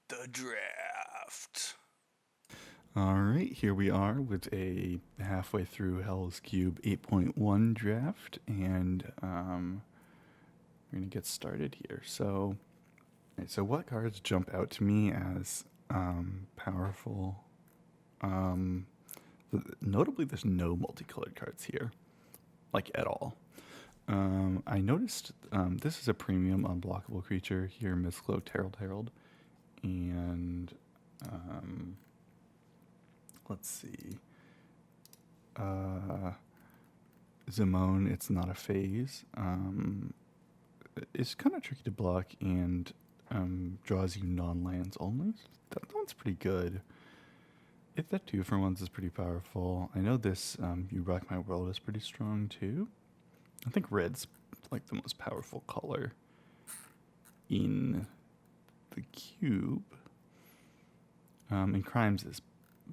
The draft. All right, here we are with a halfway through Hellscube 8.1 draft, and we're gonna get started here. So what cards jump out to me as powerful? Um, Notably, there's no multicolored cards here, like at all. I noticed this is a premium unblockable creature here, Mistcloaked Herald, and um, let's see. Uh, Zimone, it's not a phase. It's kind of tricky to block and draws you non-lands only. That one's pretty good. If that 2-for-1s is pretty powerful. I know this You Rock My World is pretty strong too. I think red's like the most powerful color in the cube. And crimes is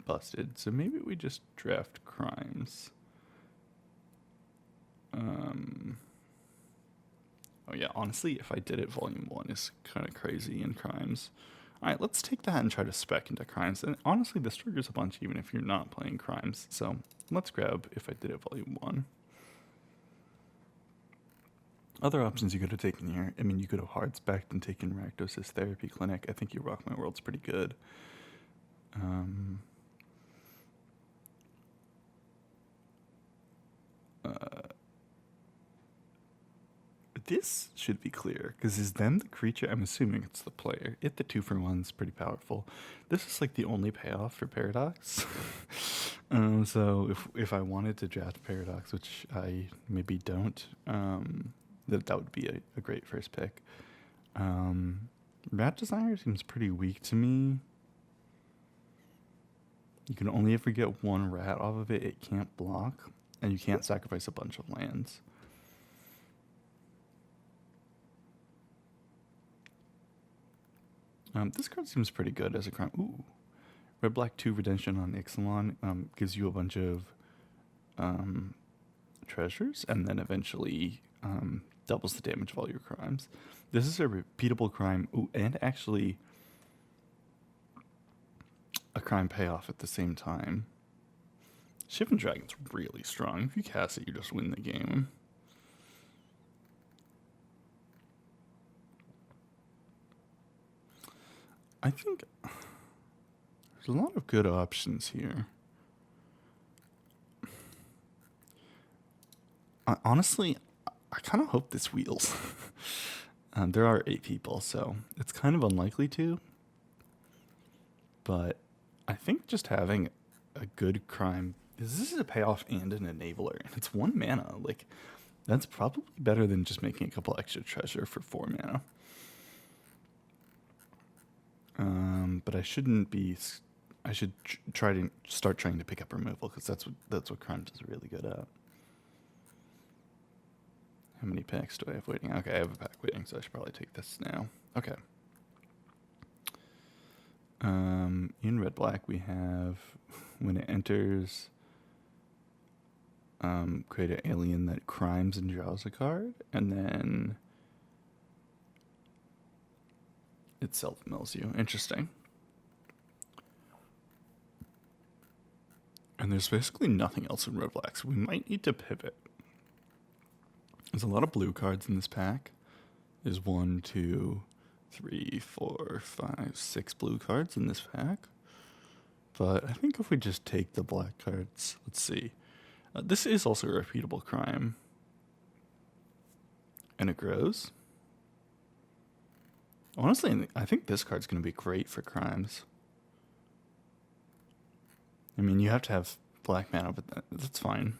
busted, so maybe we just draft crimes. Oh yeah, honestly, if I did it, Volume 1 is kind of crazy in crimes. Alright, let's take that and try to spec into crimes. And honestly, this triggers a bunch even if you're not playing crimes. So let's grab if I did it, Volume 1. Other options you could have taken here. I mean, you could have hard spec'd and taken Rakdos' Therapy Clinic. I think You Rock My World's pretty good. This should be clear, because is them the creature? I'm assuming it's the player. The 2-for-1's pretty powerful. This is like the only payoff for Paradox. So if I wanted to draft Paradox, which I maybe don't, that would be a great first pick. Rat Designer seems pretty weak to me. You can only ever get one rat off of it. It can't block, and you can't sacrifice a bunch of lands. This card seems pretty good as a crime. Ooh. Red Black 2 Redemption on Ixalan gives you a bunch of treasures, and then eventually doubles the damage of all your crimes. This is a repeatable crime. Ooh, and actually a crime payoff at the same time. Shivan Dragon's really strong. If you cast it, you just win the game. I think there's a lot of good options here. Honestly, I kind of hope this wheels. There are 8 people, so it's kind of unlikely to. But I think just having a good crime, this is a payoff and an enabler, and it's 1 mana. Like, that's probably better than just making a couple extra treasure for 4 mana. But I shouldn't be. I should try to start trying to pick up removal, because that's what crimes is really good at. How many packs do I have waiting? Okay, I have a pack waiting, so I should probably take this now. Okay. In red black we have, when it enters, create an alien that crimes and draws a card, and then it self-mills you. Interesting. And there's basically nothing else in red black, so we might need to pivot. There's a lot of blue cards in this pack. There's 1, 2, 3, 4, 5, 6 blue cards in this pack. But I think if we just take the black cards, let's see. This is also a repeatable crime. And it grows. Honestly, I think this card's going to be great for crimes. I mean, you have to have black mana, but that's fine.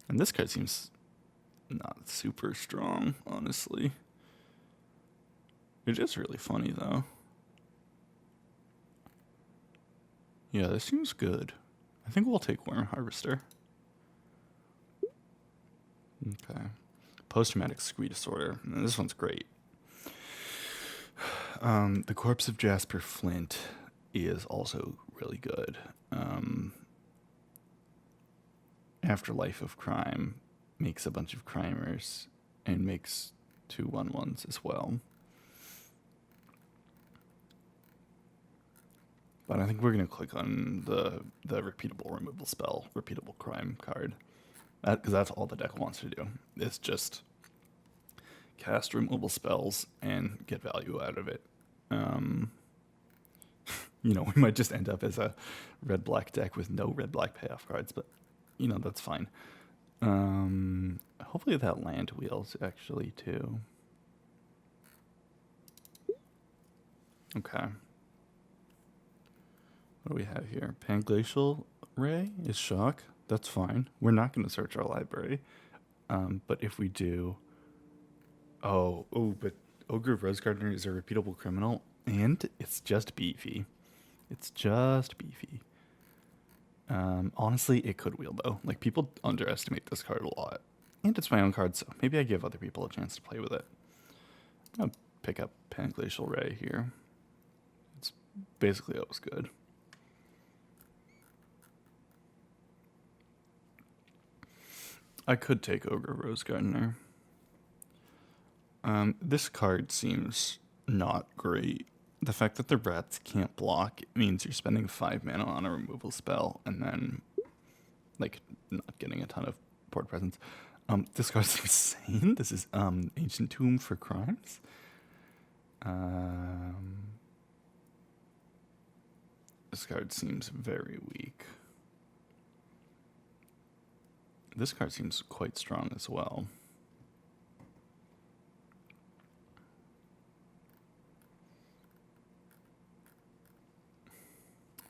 And this card seems not super strong, honestly. It is really funny, though. Yeah, this seems good. I think we'll take Worm Harvester. Okay. Post-traumatic scree disorder. And this one's great. The Corpse of Jasper Flint is also really good. Afterlife of Crime makes a bunch of crimers and makes 2/1/1s as well. But I think we're going to click on the repeatable removal spell, repeatable crime card. Because that's all the deck wants to do. It's just cast removal spells and get value out of it. You know, we might just end up as a red-black deck with no red-black payoff cards, but, you know, that's fine. Hopefully that land wheels, actually, too. Okay. What do we have here? Panglacial Ray is shock. That's fine. We're not going to search our library. But if we do... but Ogre Rose Gardener is a repeatable criminal, and it's just beefy. It's just beefy. Honestly, it could wheel, though. Like, people underestimate this card a lot. And it's my own card, so maybe I give other people a chance to play with it. I'll pick up Panglacial Ray here. It's basically always good. I could take Ogre Rose Gardener. This card seems not great. The fact that the rats can't block means you're spending 5 mana on a removal spell and then, like, not getting a ton of board presence. This card's insane. This is Ancient Tomb for Crimes. This card seems very weak. This card seems quite strong as well.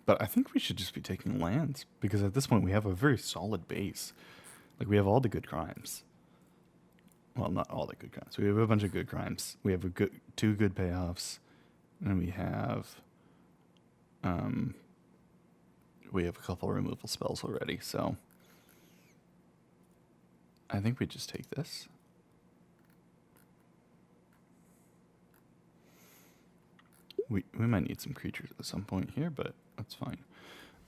But I think we should just be taking lands, because at this point we have a very solid base. Like, we have all the good crimes. Well, not all the good crimes. We have a bunch of good crimes. We have two good payoffs, and we have a couple removal spells already. So I think we just take this. We might need some creatures at some point here, but that's fine.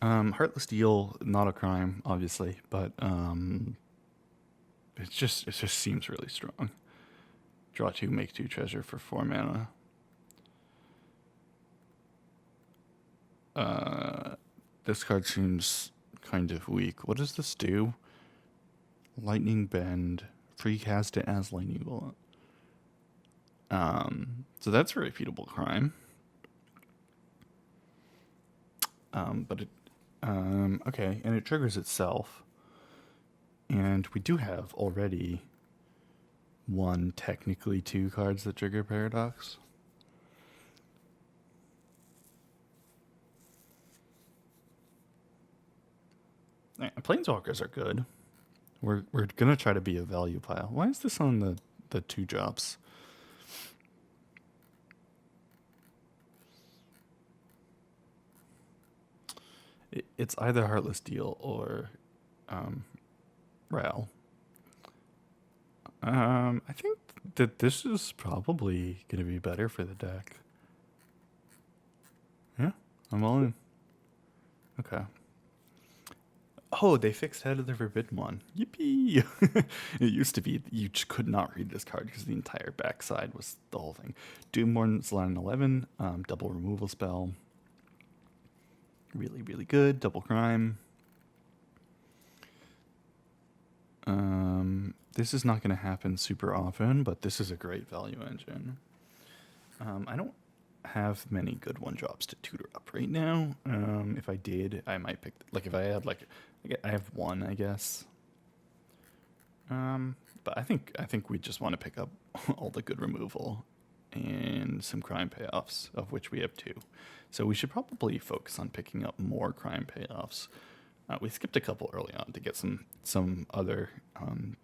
Heartless Deal, not a crime, obviously, but it just seems really strong. Draw 2, make 2 treasure for 4 mana. This card seems kind of weak. What does this do? Lightning Bend. Free cast it as Lightning Bolt. So that's a repeatable crime. Okay, and it triggers itself. And we do have already technically 2 cards that trigger Paradox. Planeswalkers are good. We're gonna try to be a value pile. Why is this on the 2 drops? It's either Heartless Deal or Ral. I think that this is probably going to be better for the deck. Yeah, I'm all in. Okay. Oh, they fixed Head of the Forbidden One. Yippee! It used to be you just could not read this card because the entire backside was the whole thing. Doomborn's line 11, double removal spell. Really, really good. Double crime. This is not going to happen super often, but this is a great value engine. I don't have many good 1-drops to tutor up right now. If I did, I might pick... Like, if I had, like... I have 1, I guess. But I think we just want to pick up all the good removal and some crime payoffs, of which we have 2. So we should probably focus on picking up more crime payoffs. We skipped a couple early on to get some other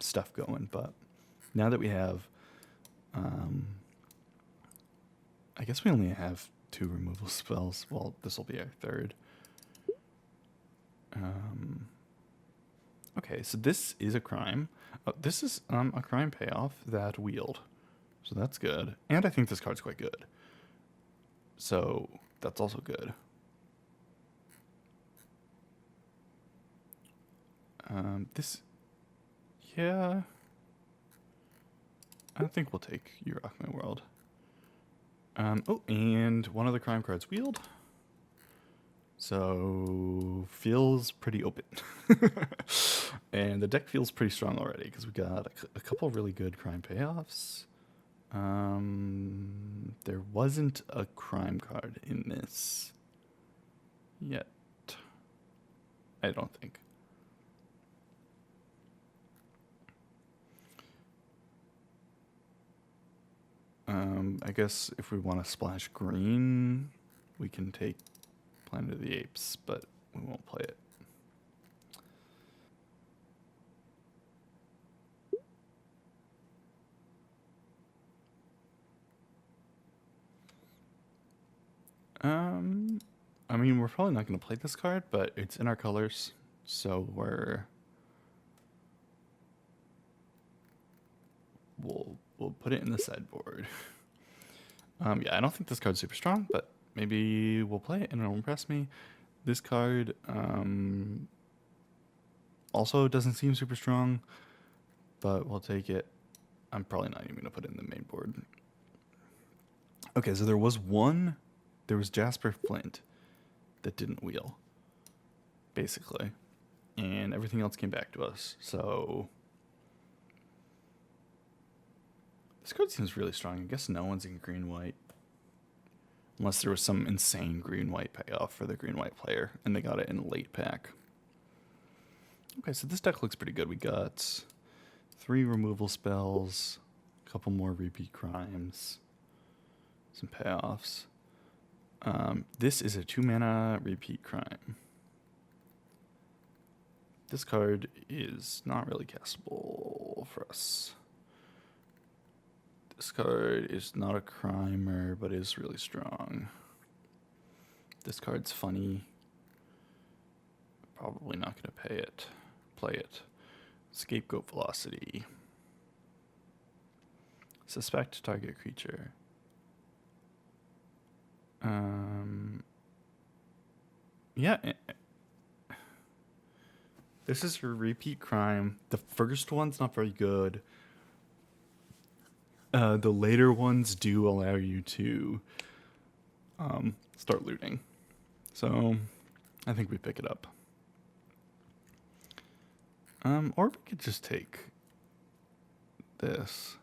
stuff going, but now that we have, I guess we only have 2 removal spells. Well, this will be our 3rd. Okay, so this is a crime. This is a crime payoff that wheeled, so that's good. And I think this card's quite good, so that's also good. Yeah, I think we'll take You Rock My World. Oh, and one of the crime cards wheeled. So feels pretty open. And the deck feels pretty strong already because we got a couple really good crime payoffs. There wasn't a crime card in this yet. I don't think. I guess if we want to splash green, we can take Planet of the Apes, but we won't play it. I mean, we're probably not going to play this card, but it's in our colors, so we'll put it in the sideboard. Yeah, I don't think this card's super strong, but maybe we'll play it and it'll impress me. This card also doesn't seem super strong, but we'll take it. I'm probably not even going to put it in the main board. Okay, so there was Jasper Flint that didn't wheel, basically. And everything else came back to us, so this card seems really strong. I guess no one's in green-white. Unless there was some insane green-white payoff for the green-white player, and they got it in a late pack. Okay, so this deck looks pretty good. We got 3 removal spells, a couple more repeat crimes, some payoffs. This is a 2-mana repeat crime. This card is not really castable for us. This card is not a crimer, but is really strong. This card's funny. Probably not going to play it. Scapegoat Velocity. Suspect target creature. Yeah. This is a repeat crime. The first one's not very good. The later ones do allow you to start looting. So I think we pick it up. Or we could just take this.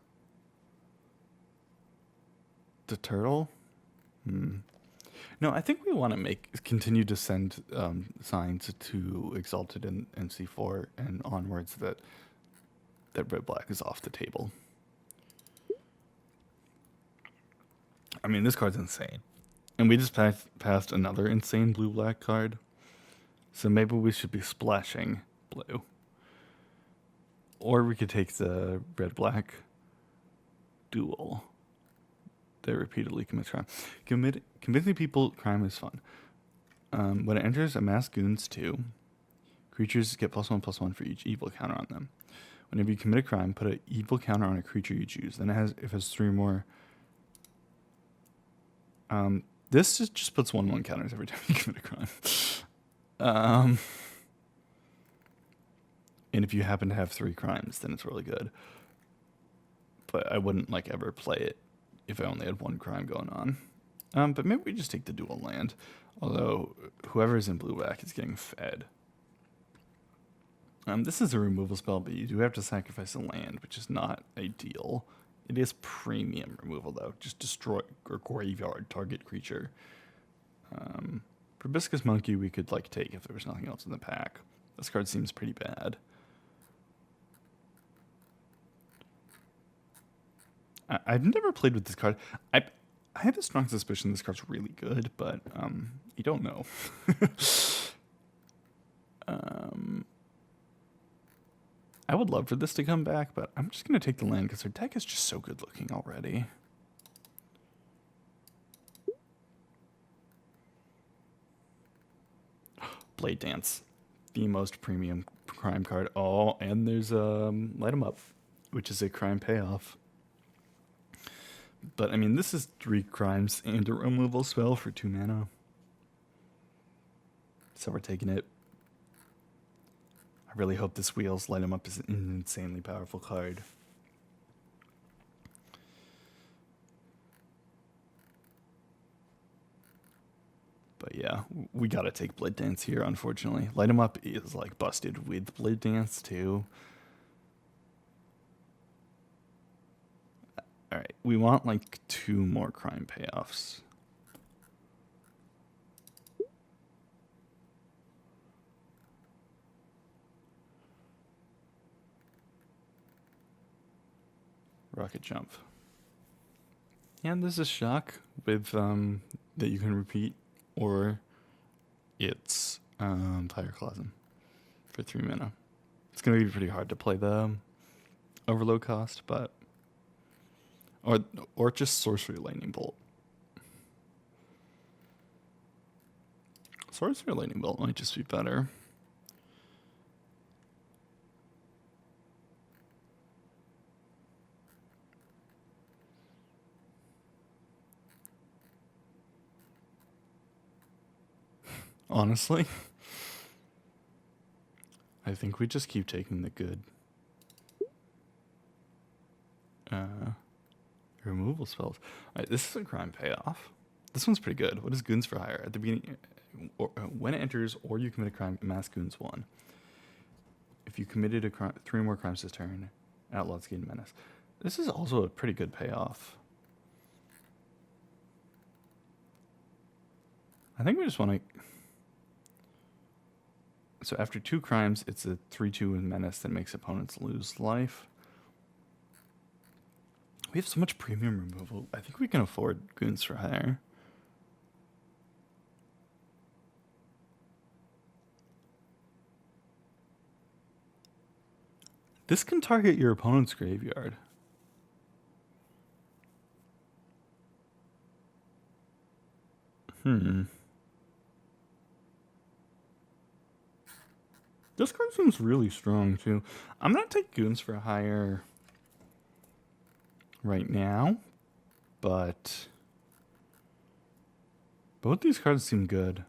The turtle? No, I think we want to continue to send signs to Exalted and C4 and onwards that red-black is off the table. I mean, this card's insane. And we just passed another insane blue-black card. So maybe we should be splashing blue. Or we could take the red-black duel that repeatedly commits crime. Convincing people crime is fun. When it enters amass goons 2, creatures get +1/+1 for each evil counter on them. Whenever you commit a crime, put an evil counter on a creature you choose. Then if it has 3 more... this just puts 1/1 counters every time you commit a crime. And if you happen to have 3 crimes, then it's really good. But I wouldn't ever play it if I only had 1 crime going on. But maybe we just take the dual land. Although whoever's in blue-black is getting fed. This is a removal spell, but you do have to sacrifice a land, which is not ideal. It is premium removal, though. Just destroy or graveyard target creature. Proboscis Monkey we could take if there was nothing else in the pack. This card seems pretty bad. I've never played with this card. I have a strong suspicion this card's really good, but you don't know. I would love for this to come back, but I'm just going to take the land because their deck is just so good looking already. Blade Dance. The most premium crime card. Oh, and there's Light 'em Up, which is a crime payoff. But, I mean, this is 3 crimes and a removal spell for 2 mana. So we're taking it. I really hope this wheels Light 'em Up is an insanely powerful card. But yeah, we gotta take Blade Dance here, unfortunately. Light 'em Up is like busted with Blade Dance too. Alright, we want like 2 more crime payoffs. Rocket Jump. And this is Shock with that you can repeat, or it's Pyroclasm for 3 mana. It's gonna be pretty hard to play the overload cost, but or just Sorcery Lightning Bolt. Sorcery Lightning Bolt might just be better. Honestly, I think we just keep taking the good removal spells. Alright, this is a crime payoff. This one's pretty good. What is Goons for Hire? At the beginning, when it enters or you commit a crime, mass Goons 1. If you committed a crime, 3 more crimes this turn, Outlaw's Gain Menace. This is also a pretty good payoff. I think we just want to... So after 2 crimes, it's a 3/2 with Menace that makes opponents lose life. We have so much premium removal. I think we can afford Goons for Hire. This can target your opponent's graveyard. This card seems really strong, too. I'm going to take Goons for Hire right now, but both these cards seem good.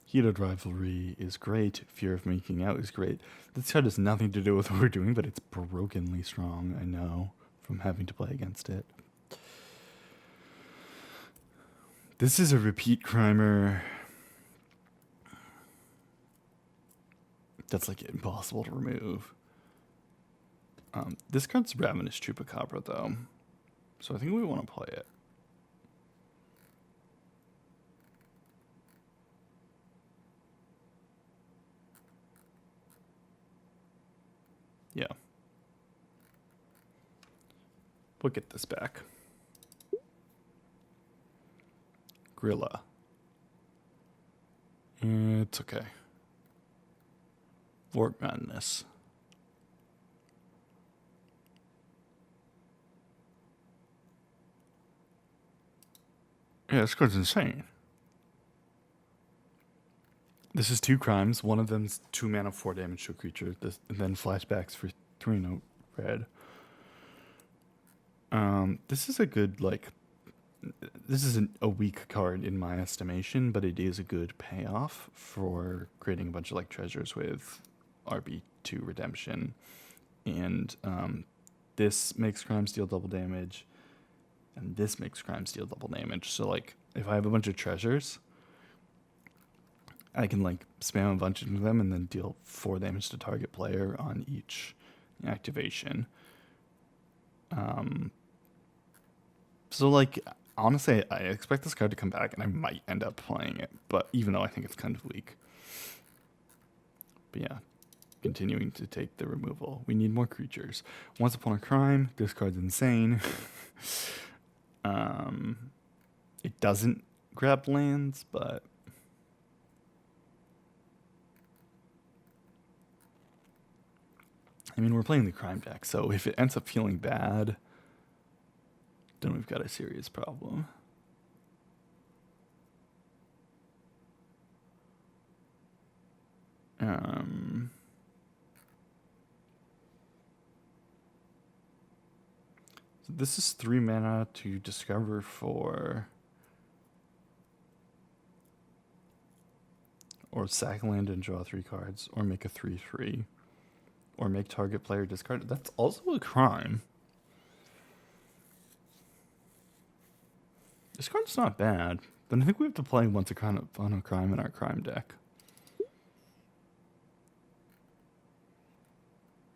Heated Rivalry is great. Fear of Making Out is great. This card has nothing to do with what we're doing, but it's brokenly strong, I know, from having to play against it. This is a repeat crimer. That's like impossible to remove. This card's Ravenous Chupacabra, though, so I think we want to play it. Yeah. We'll get this back. Grilla. It's okay. Vork Madness. Yeah, this card's insane. This is 2 crimes. One of them's 2 mana, 4 damage to a creature. This, and then flashbacks for 3 no red. This is a good, like... This isn't a weak card in my estimation, but it is a good payoff for creating a bunch of like treasures with RB2 redemption. And this makes crimes deal double damage, and this makes crimes deal double damage. So like if I have a bunch of treasures, I can like spam a bunch of them and then deal 4 damage to target player on each activation. So like honestly, I expect this card to come back, and I might end up playing it, but even though I think it's kind of weak. But yeah, continuing to take the removal. We need more creatures. Once Upon a Crime, this card's insane. It doesn't grab lands, but... I mean, we're playing the crime deck, so if it ends up feeling bad, then we've got a serious problem. So this is 3 mana to discover 4. Or sack land and draw 3 cards, or make a 3/3. Or make target player discard. That's also a crime. This card's not bad. Then I think we have to play once a kind of on a crime in our crime deck.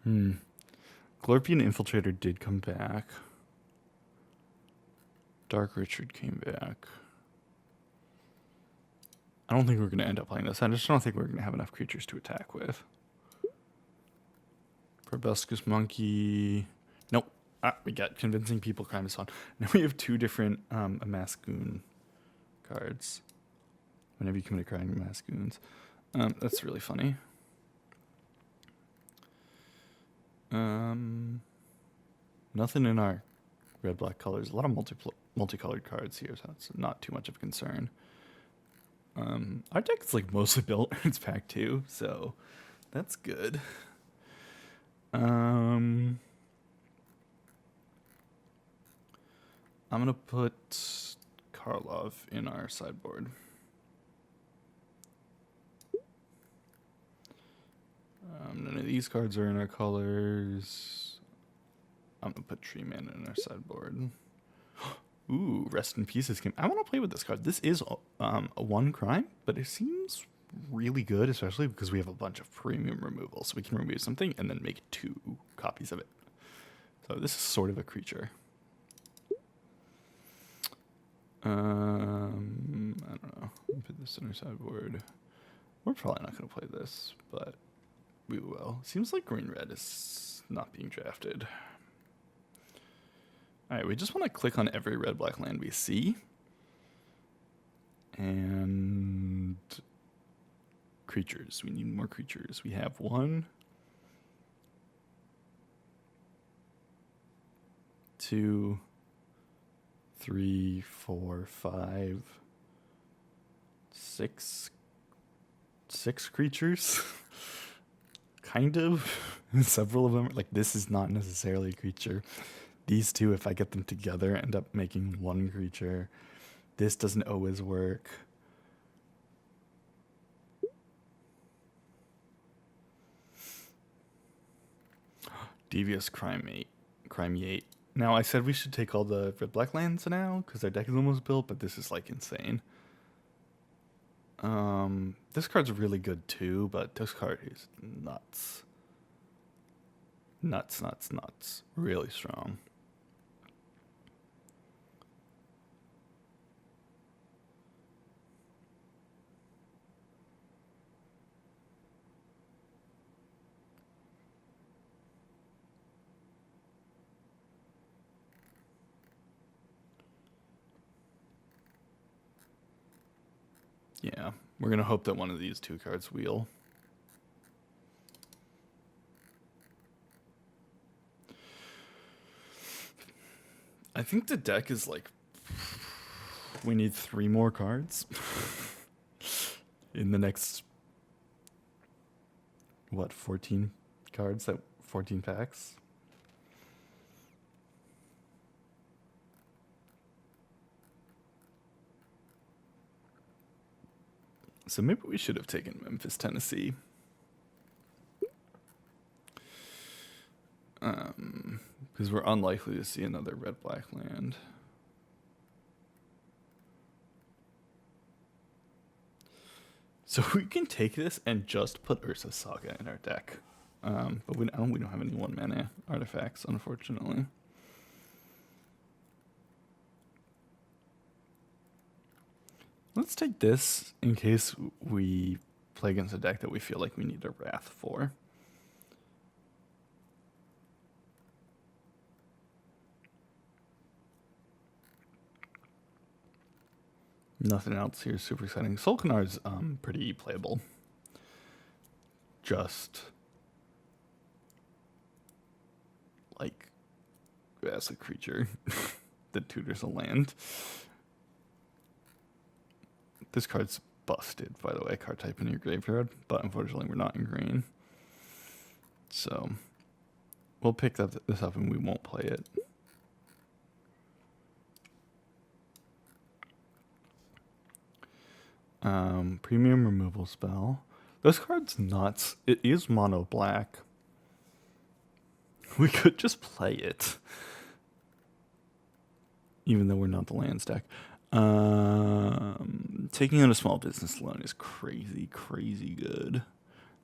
Glorpian Infiltrator did come back. Dark Richard came back. I don't think we're going to end up playing this. I just don't think we're going to have enough creatures to attack with. Proboscis Monkey. Nope. We got Convincing People Crime is fun. Now we have two different Amaskoon cards. Whenever you commit a crime, Amaskoons. That's really funny. Nothing in our red-black colors. A lot of multicolored cards here, so it's not too much of a concern. Our deck is like mostly built. It's pack 2, so that's good. I'm gonna put Karlov in our sideboard. None of these cards are in our colors. I'm gonna put Treeman in our sideboard. Ooh, Rest in Pieces game. I want to play with this card. This is a 1 crime, but it seems really good, especially because we have a bunch of premium removal. So we can remove something and then make 2 copies of it. So this is sort of a creature. I don't know. Put this in our sideboard. We're probably not going to play this, but we will. Seems like green-red is not being drafted. Alright, we just want to click on every red-black land we see. And creatures. We need more creatures. We have 1, 2, 3, 4, 5, 6 creatures. Kind of. Several of them. Like, this is not necessarily a creature. These two, if I get them together, end up making 1 creature. This doesn't always work. Devious Crimeate. Now, I said we should take all the red-black lands now, because our deck is almost built, but this is, like, insane. This card's really good, too, but this card is nuts. Nuts. Really strong. Yeah, we're going to hope that one of these 2 cards wheel. I think the deck is like, we need 3 more cards in the next, 14 cards, 14 packs? So maybe we should have taken Memphis, Tennessee. Because we're unlikely to see another red-black land. So we can take this and just put Ursa Saga in our deck. But we don't have any 1-mana artifacts, unfortunately. Let's take this in case we play against a deck that we feel like we need a Wrath for. Nothing else here is super exciting. Solkanar is pretty playable. Just like as a creature that tutors a land. This card's busted, by the way, card type in your graveyard, but unfortunately we're not in green. So we'll pick this up and we won't play it. Premium removal spell. This card's nuts. It is mono black. We could just play it. Even though we're not the land stack. Taking out a small business loan is crazy, crazy good.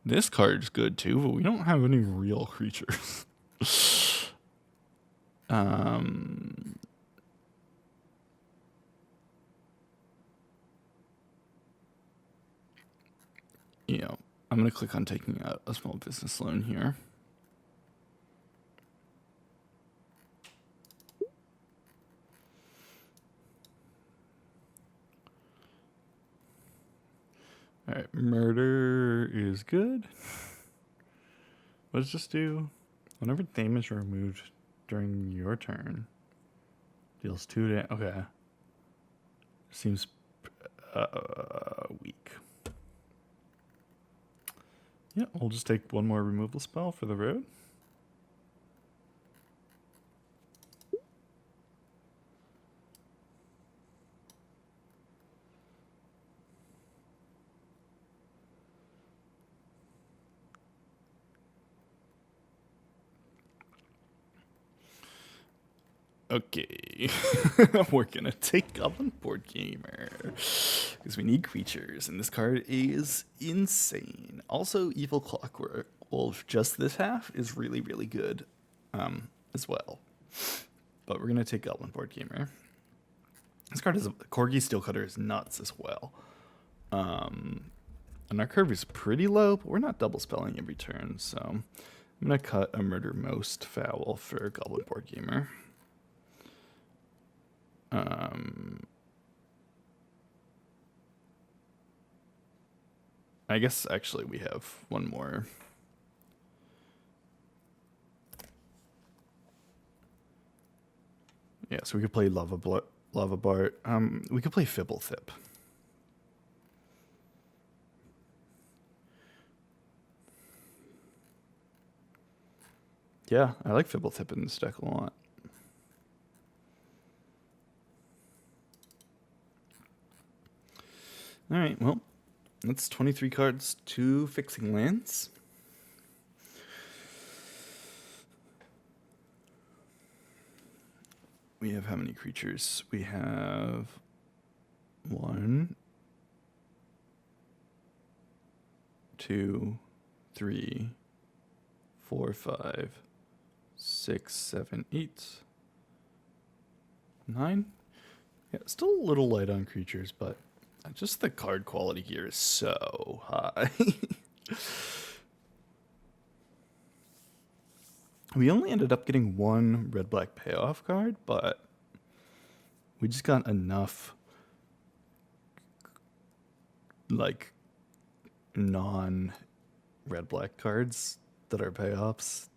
This card's good too, but we don't have any real creatures. You know, I'm going to click on taking out a small business loan here. All right, murder is good. What does this do? Whenever damage is removed during your turn, deals 2 damage. Okay. Seems weak. Yeah, we'll just take one more removal spell for the road. Okay, we're gonna take Goblin Board Gamer because we need creatures, and this card is insane. Also, Evil Clockwork Wolf, just this half, is really, really good as well. But we're gonna take Goblin Board Gamer. This card is Corgi Steelcutter is nuts as well. And our curve is pretty low, but we're not double spelling every turn, so I'm gonna cut a Murder Most Foul for Goblin Board Gamer. I guess actually we have one more. Yeah, so we could play Lava Bart. We could play Fibblethip. Yeah, I like Fibblethip in this deck a lot. All right, well, that's 23 cards, 2 fixing lands. We have how many creatures? We have 1, 2, 3, 4, 5, 6, 7, 8, 9. Yeah, still a little light on creatures, but just the card quality here is so high. We only ended up getting 1 red-black payoff card, but we just got enough, like, non-red-black cards that are payoffs.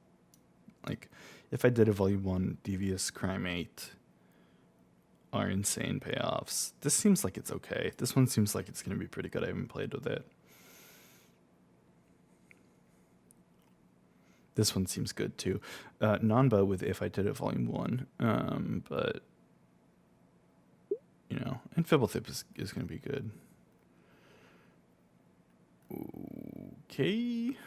Like, if I did a Volume 1 Devious Crime 8 are insane payoffs. This seems like it's okay. This one seems like it's going to be pretty good. I haven't played with it. This one seems good too. Nanba with If I Did It Volume 1. But, you know, and Fibblethip is going to be good. Okay.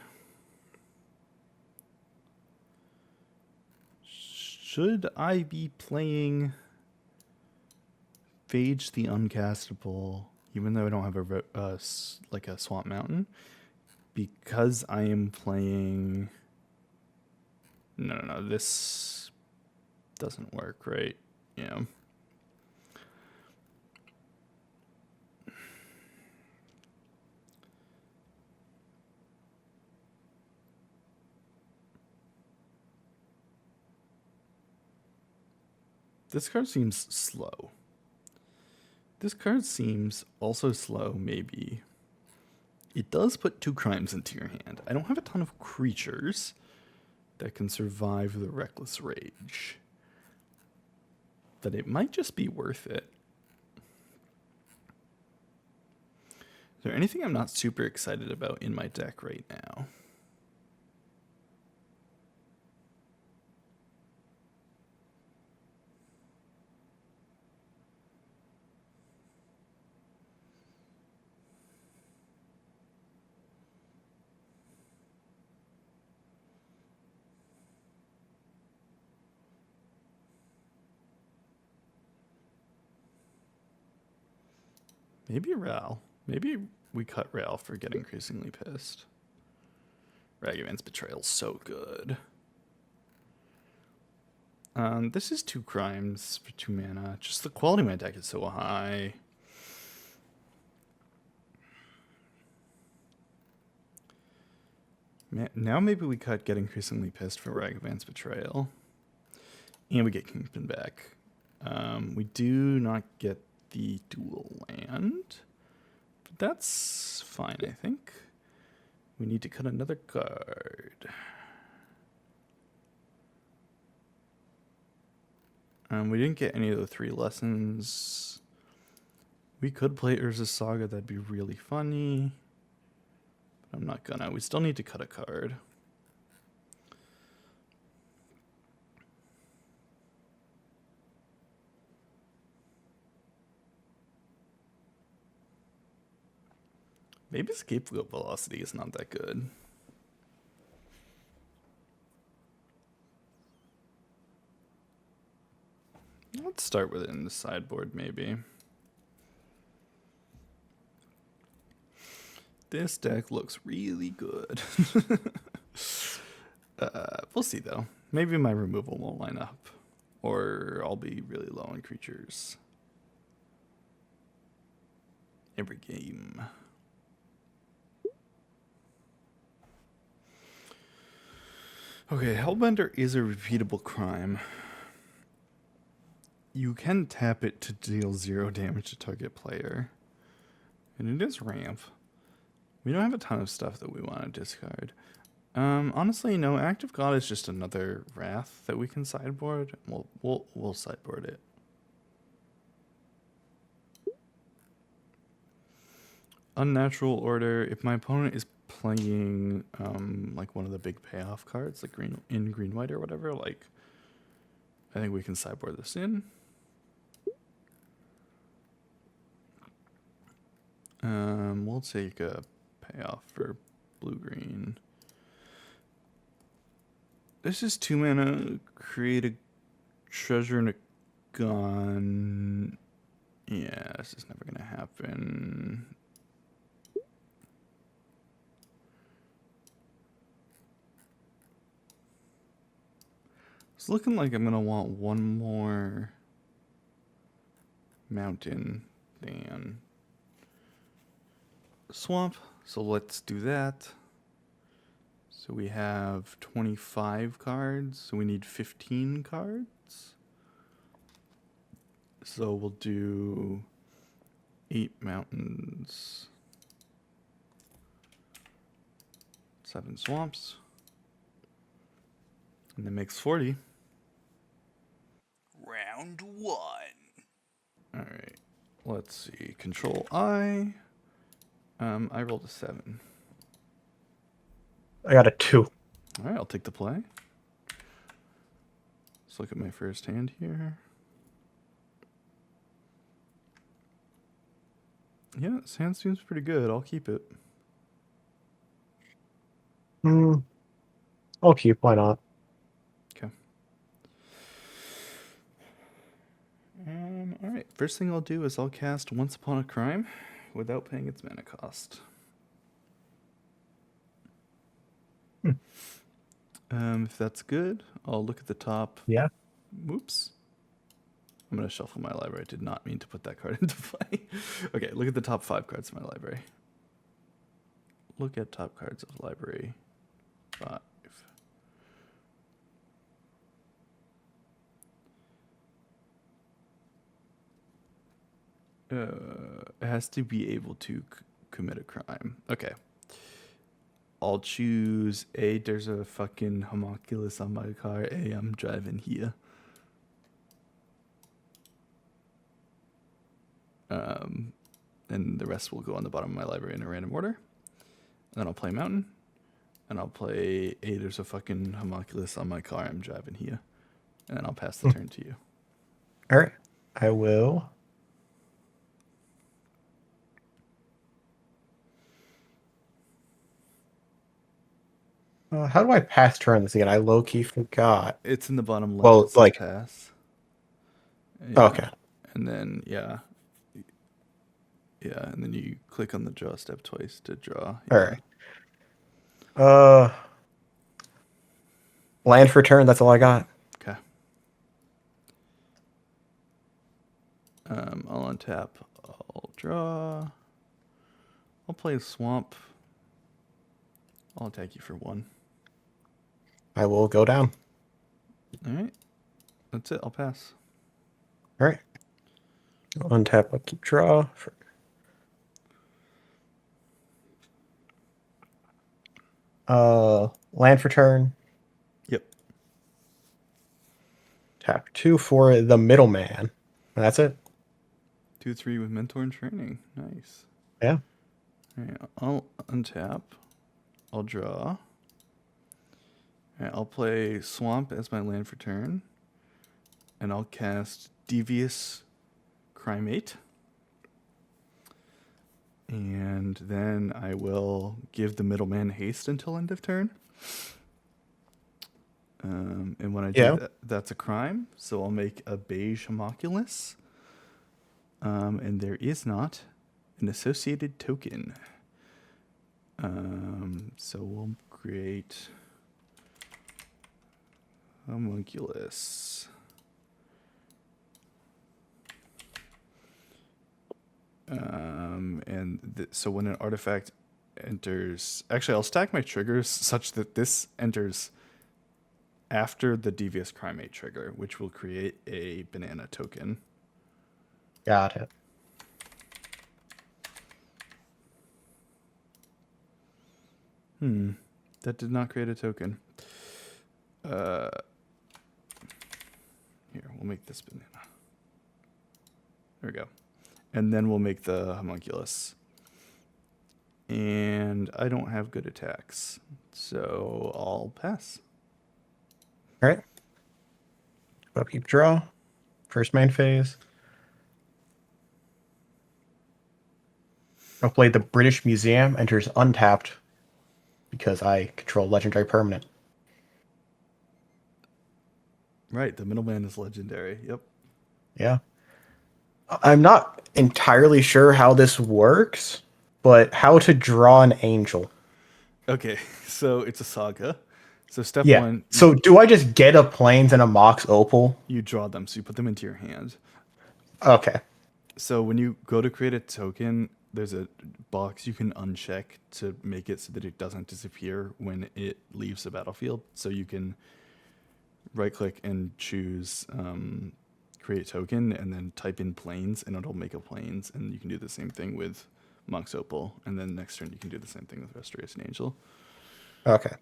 Should I be playing Phage the Uncastable, even though I don't have a Swamp Mountain? Because I am playing... No, this doesn't work, right? Yeah. This card seems slow. This card seems also slow, maybe. It does put 2 crimes into your hand. I don't have a ton of creatures that can survive the Reckless Rage, but it might just be worth it. Is there anything I'm not super excited about in my deck right now? Maybe Ral. Maybe we cut Ral for getting increasingly pissed. Ragavan's Betrayal's so good. This is 2 crimes for 2 mana. Just the quality of my deck is so high. Now maybe we cut Get Increasingly Pissed for Ragavan's Betrayal. And we get Kingpin back. We do not get the dual land. But that's fine, I think. We need to cut another card. We didn't get any of the 3 lessons. We could play Urza's Saga, that'd be really funny. But I'm not gonna. We still need to cut a card. Maybe Scapegoat Velocity is not that good. Let's start with it in the sideboard, maybe. This deck looks really good. We'll see, though. Maybe my removal won't line up. Or I'll be really low on creatures. Every game. Okay, Hellbender is a repeatable crime. You can tap it to deal 0 damage to target player. And it is ramp. We don't have a ton of stuff that we want to discard. Honestly, no, Active God is just another Wrath that we can sideboard. We'll sideboard it. Unnatural Order. If my opponent is playing like one of the big payoff cards, like green white or whatever, like I think we can sideboard this in. We'll take a payoff for blue-green. This is 2 mana, create a treasure and a gun. Yeah, this is never gonna happen. It's looking like I'm gonna want one more mountain than swamp, so let's do that. So we have 25 cards, so we need 15 cards. So we'll do 8 mountains, 7 swamps, and that makes 40. Round 1. All right, let's see. Control I. I rolled a 7. I got a 2. All right, I'll take the play. Let's look at my first hand here. Yeah, this hand seems pretty good. I'll keep it. I'll keep. Why not? Okay. All right. First thing I'll do is I'll cast Once Upon a Crime without paying its mana cost. If that's good, I'll look at the top. Yeah. Whoops. I'm going to shuffle my library. I did not mean to put that card into play. Okay, look at the top 5 cards of my library. Look at top cards of library 5. It has to be able to commit a crime. Okay. I'll choose A, there's a fucking homunculus on my car. A, I'm driving here. And the rest will go on the bottom of my library in a random order. And then I'll play Mountain. And I'll play A, there's a fucking homunculus on my car. I'm driving here. And then I'll pass the turn to you. All right. I will. How do I pass turn this again? I low-key forgot. It's in the bottom left. Well, it's like pass. Yeah. Okay. And then, yeah. Yeah, and then you click on the draw step twice to draw. All Yeah. right. Land for turn. That's all I got. Okay. I'll untap. I'll draw. I'll play Swamp. I'll attack you for 1. I will go down. All right. That's it. I'll pass. All right. I'll untap. I'll keep draw. Land for turn. Yep. Tap 2 for the middleman. And that's it. 2/3 with mentor and training. Nice. Yeah. All right. I'll untap. I'll draw. All right, I'll play Swamp as my land for turn. And I'll cast Devious Crimate. And then I will give the middleman haste until end of turn. And when I do Yeah. that, that's a crime. So I'll make a beige homunculus. And there is not an associated token. So we'll create homunculus. So when an artifact enters, actually, I'll stack my triggers such that this enters after the Devious Crimate trigger, which will create a banana token. Got it. That did not create a token. Here, we'll make this banana. There we go. And then we'll make the homunculus. And I don't have good attacks, so I'll pass. All right. I'll keep draw. First main phase. I'll play the British Museum. Enters untapped because I control legendary permanent. Right, the middleman is legendary. Yep. Yeah. I'm not entirely sure how this works, but how to draw an angel. Okay, so it's a saga. So step Yeah. 1, So do I just get a plains and a Mox Opal? you draw them, so you put them into your hand. Okay. So when you go to create a token, there's a box you can uncheck to make it so that it doesn't disappear when it leaves the battlefield. So you can right click and choose create token and then type in plains and it'll make a plains. And you can do the same thing with Monk's Opal. And then next turn you can do the same thing with Restoration Angel. Okay.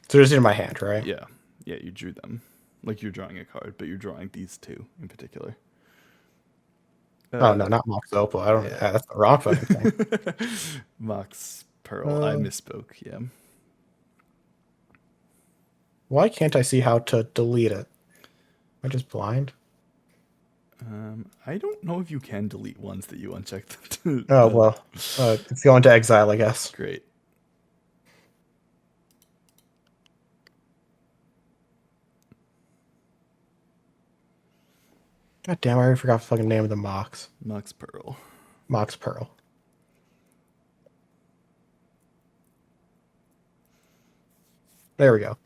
So just in my hand, right? Yeah. Yeah, you drew them. Like you're drawing a card, but you're drawing these two in particular. Oh no, not Mox Opal. I don't. yeah. That's the wrong fucking thing. Mox Pearl. I misspoke. Yeah. Why can't I see how to delete it? Am I just blind? I don't know if you can delete ones that you unchecked. Oh well, it's going to exile, I guess. Great. God damn! I already forgot the fucking name of the Mox. Mox Pearl. Mox Pearl. There we go.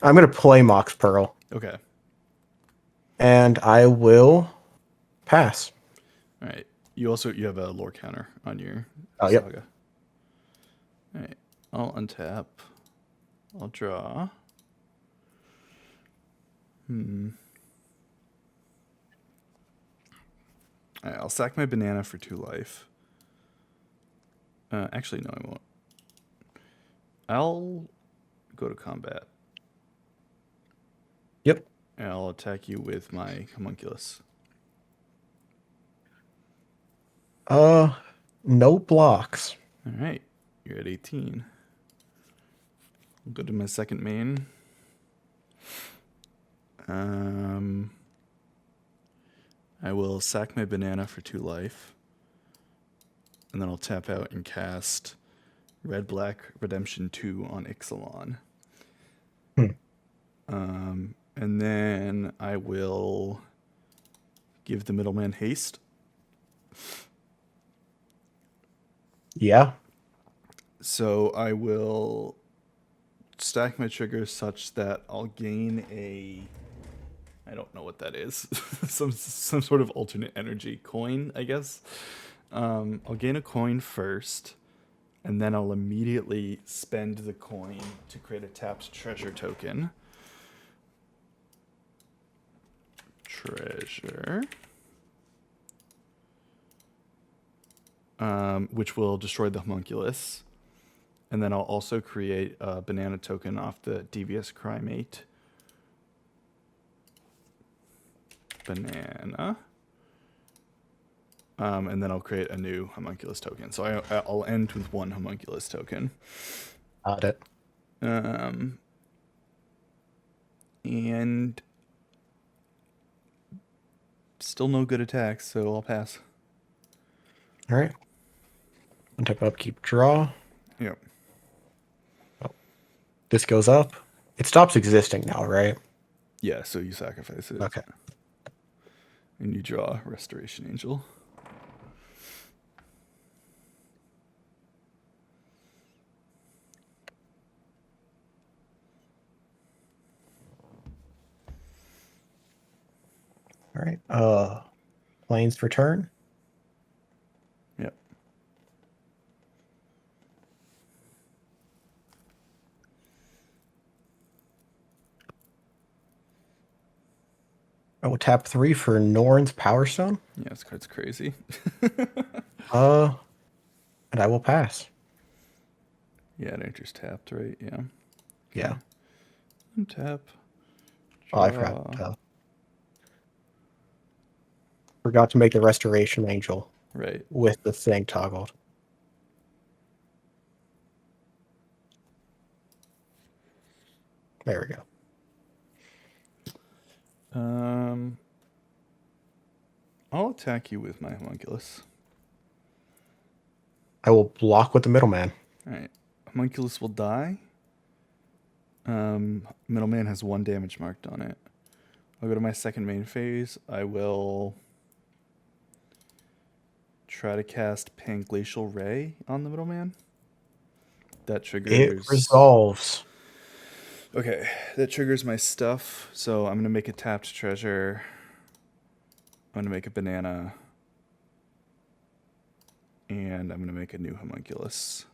I'm gonna play Mox Pearl, Okay. and I will pass. All right. You have a lore counter on your Oh, yep. saga. All right. I'll untap. I'll draw. All right, I'll sack my banana for 2 life. Actually, no, I won't. I'll go to combat. Yep. And I'll attack you with my homunculus. No blocks. All right. You're at 18. I'll go to my second main. I will sack my banana for 2 life. And then I'll tap out and cast Red Black Redemption 2 on Ixalan. And then I will give the middleman haste. Yeah. So I will stack my triggers such that I'll gain a, I don't know what that is, some sort of alternate energy coin, I guess. I'll gain a coin first, and then I'll immediately spend the coin to create a tapped treasure token. Treasure. Which will destroy the homunculus. And then I'll also create a banana token off the devious crimate. Banana. And then I'll create a new homunculus token. So I'll end with one homunculus token. Got it. And still no good attacks, so I'll pass. All right. Untap upkeep draw. Yep. This goes up. It stops existing now, right? Yeah, so you sacrifice it. Okay. And you draw Restoration Angel. All right. Planes for turn. Yep. I will tap 3 for Norn's Power Stone. Yeah, this card's crazy. And I will pass. Yeah, it enters tapped, right? Yeah. Yeah. Untap. Oh, I forgot. Forgot to make the Restoration Angel Right. with the thing toggled. There we go. I'll attack you with my homunculus. I will block with the middleman. All right. Homunculus will die. Middleman has 1 damage marked on it. I'll go to my second main phase. I will try to cast Panglacial Ray on the middleman. That triggers... It resolves. Okay, that triggers my stuff. So I'm going to make a tapped treasure. I'm going to make a banana. And I'm going to make a new homunculus.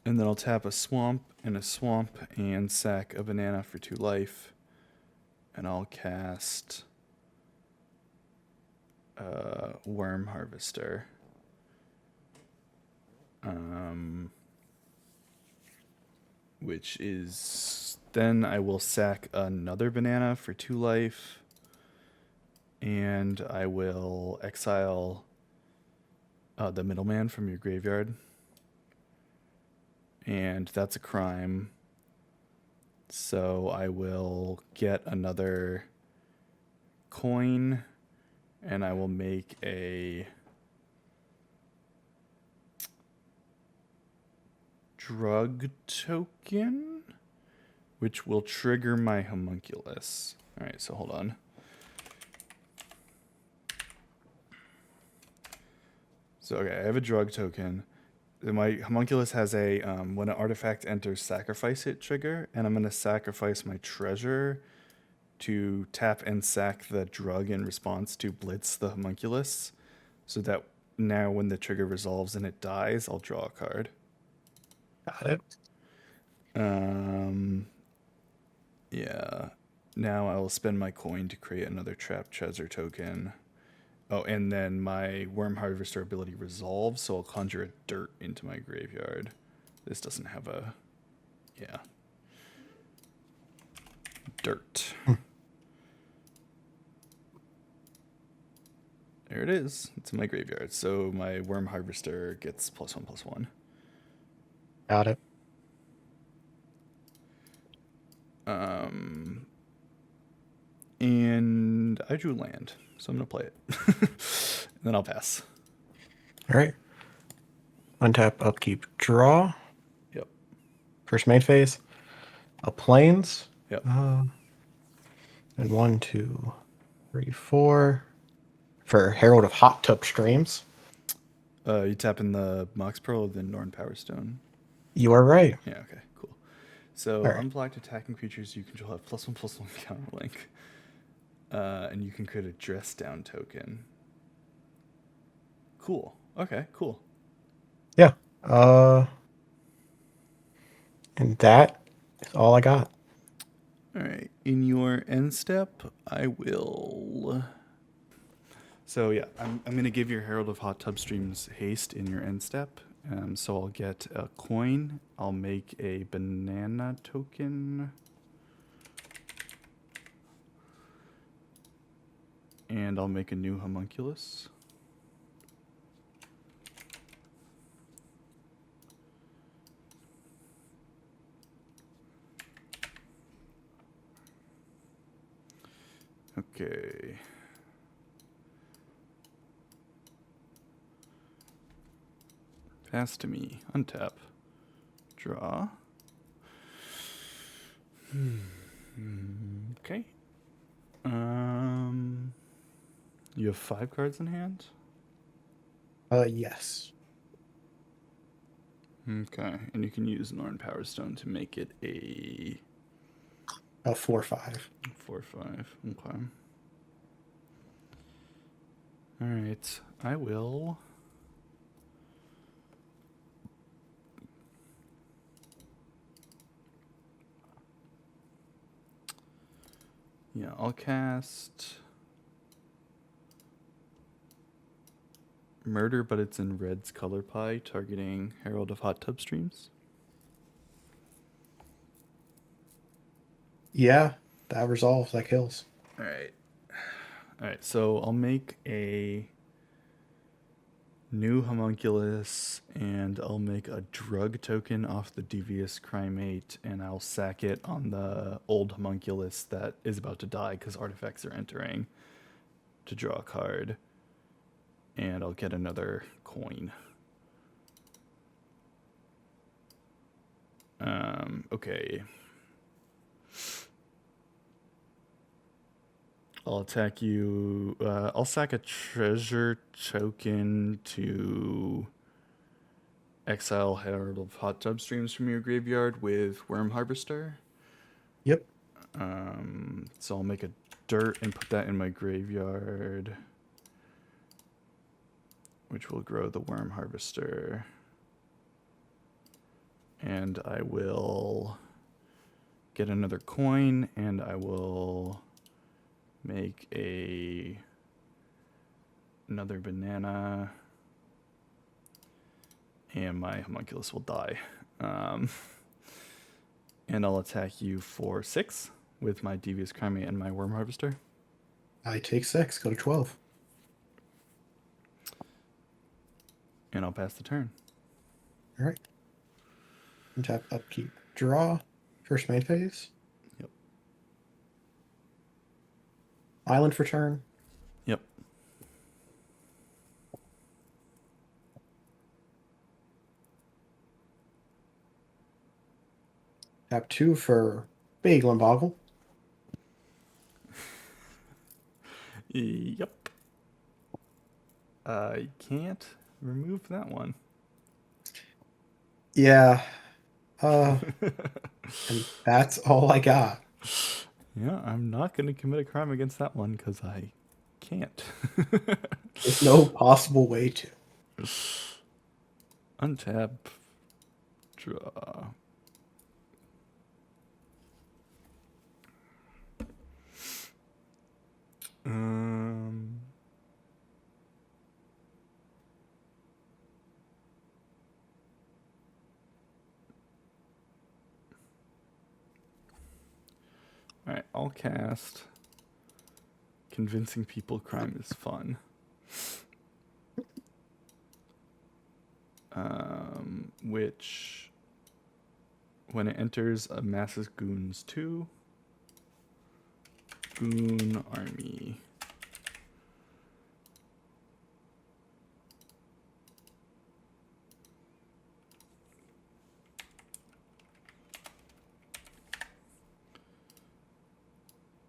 And then I'll tap a swamp and sack a banana for 2 life. And I'll cast Worm Harvester. Which is... Then I will sack another banana for 2 life. And I will exile the middleman from your graveyard. And that's a crime. So I will get another coin, and I will make a drug token, which will trigger my homunculus. All right, so hold on. So, okay, I have a drug token. My homunculus has a when an artifact enters, sacrifice it trigger, and I'm going to sacrifice my treasure to tap and sack the drug in response to blitz the homunculus, so that now when the trigger resolves and it dies, I'll draw a card. Got it. Yeah. Now I will spend my coin to create another trapped treasure token. Oh, and then my Worm Harvester ability resolves, so I'll conjure a dirt into my graveyard. This doesn't have a... Yeah. Dirt. it is. It's in my graveyard. So my Worm Harvester gets +1/+1. Got it. And I drew land, so I'm gonna play it. And then I'll pass. All right. Untap, upkeep, draw. Yep. First main phase. A plains. Yep. And 1, 2, 3, 4. For Herald of Hot Tub Streams. You tap in the Mox Pearl, then Norn Power Stone. You are right. Yeah, okay, cool. So Alright. unblocked attacking creatures you control have +1/+1 counterlink. And you can create a dress down token. Cool. Okay, cool. Yeah. And that is all I got. Alright. In your end step, I will. So yeah, I'm gonna give your Herald of Hot Tub Streams haste in your end step. So I'll get a coin. I'll make a banana token. And I'll make a new homunculus. Okay. Pass to me. Untap. Draw. Okay. You have 5 cards in hand? Yes. Okay. And you can use Norn Power Stone to make it a 4/5. 4/5. Okay. Alright. I will. Yeah, I'll cast Murder, but it's in Red's color pie, targeting Herald of Hot Tub Streams. Yeah, that resolves. That kills. Alright, so I'll make a new homunculus, and I'll make a drug token off the Devious Crimate, and I'll sack it on the old homunculus that is about to die because artifacts are entering to draw a card. And I'll get another coin. Okay. I'll attack you. I'll sack a treasure token to exile Herald of Hot Tub Streams from your graveyard with Worm Harvester. Yep. So I'll make a dirt and put that in my graveyard, which will grow the Worm Harvester. And I will get another coin, and I will make another banana, and my homunculus will die. And I'll attack you for 6 with my Devious Crimate and my Worm Harvester. I take 6. Go to 12. And I'll pass the turn. All right. Untap, upkeep, draw. First main phase. Yep. Island for turn. Yep. Tap 2 for Big Limboggle. Yep. I can't remove that one. Yeah. And that's all I got. Yeah, I'm not going to commit a crime against that one because I can't. There's no possible way to. Untap. Draw. Alright, I'll cast Convincing People Crime is Fun. Which, when it enters, amasses goons 2. Goon army.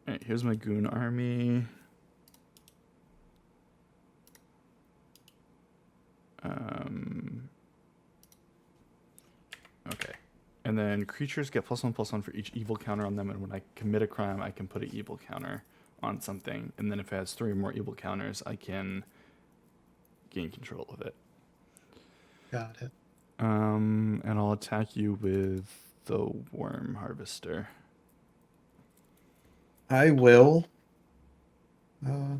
Alright, here's my goon army. Okay. And then creatures get +1/+1 for each evil counter on them, and when I commit a crime, I can put an evil counter on something. And then if it has 3 more evil counters, I can gain control of it. Got it. And I'll attack you with the Worm Harvester. I will. I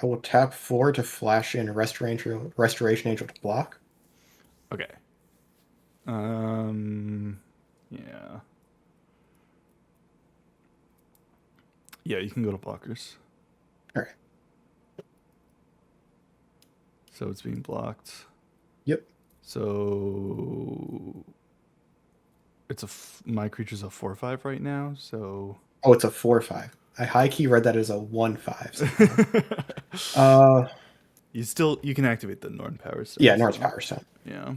will tap 4 to flash in Restoration Angel to block. Okay. Yeah. Yeah, you can go to blockers. All right. So it's being blocked. Yep. So it's my creature's a 4/5 right now. So Oh, it's a 4/5. I high key read that as a 1/5. you can activate the Norn Power Stone. Yeah, North's Power Stone. Yeah.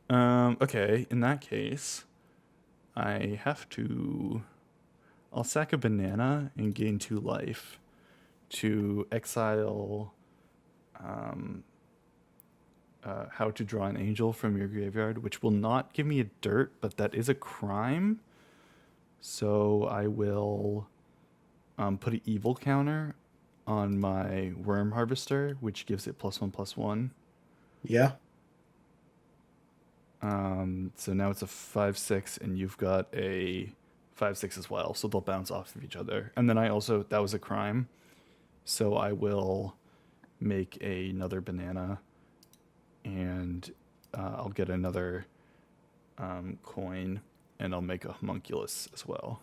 Okay, in that case, I'll sack a banana and gain 2 life to exile How to Draw an Angel from your graveyard, which will not give me a dirt, but that is a crime. So I will put an evil counter on my Worm Harvester, which gives it +1/+1. Yeah. So now it's a 5/6, and you've got a 5/6 as well. So they'll bounce off of each other. And then that was a crime. So I will make another banana, and I'll get another coin, and I'll make a homunculus as well.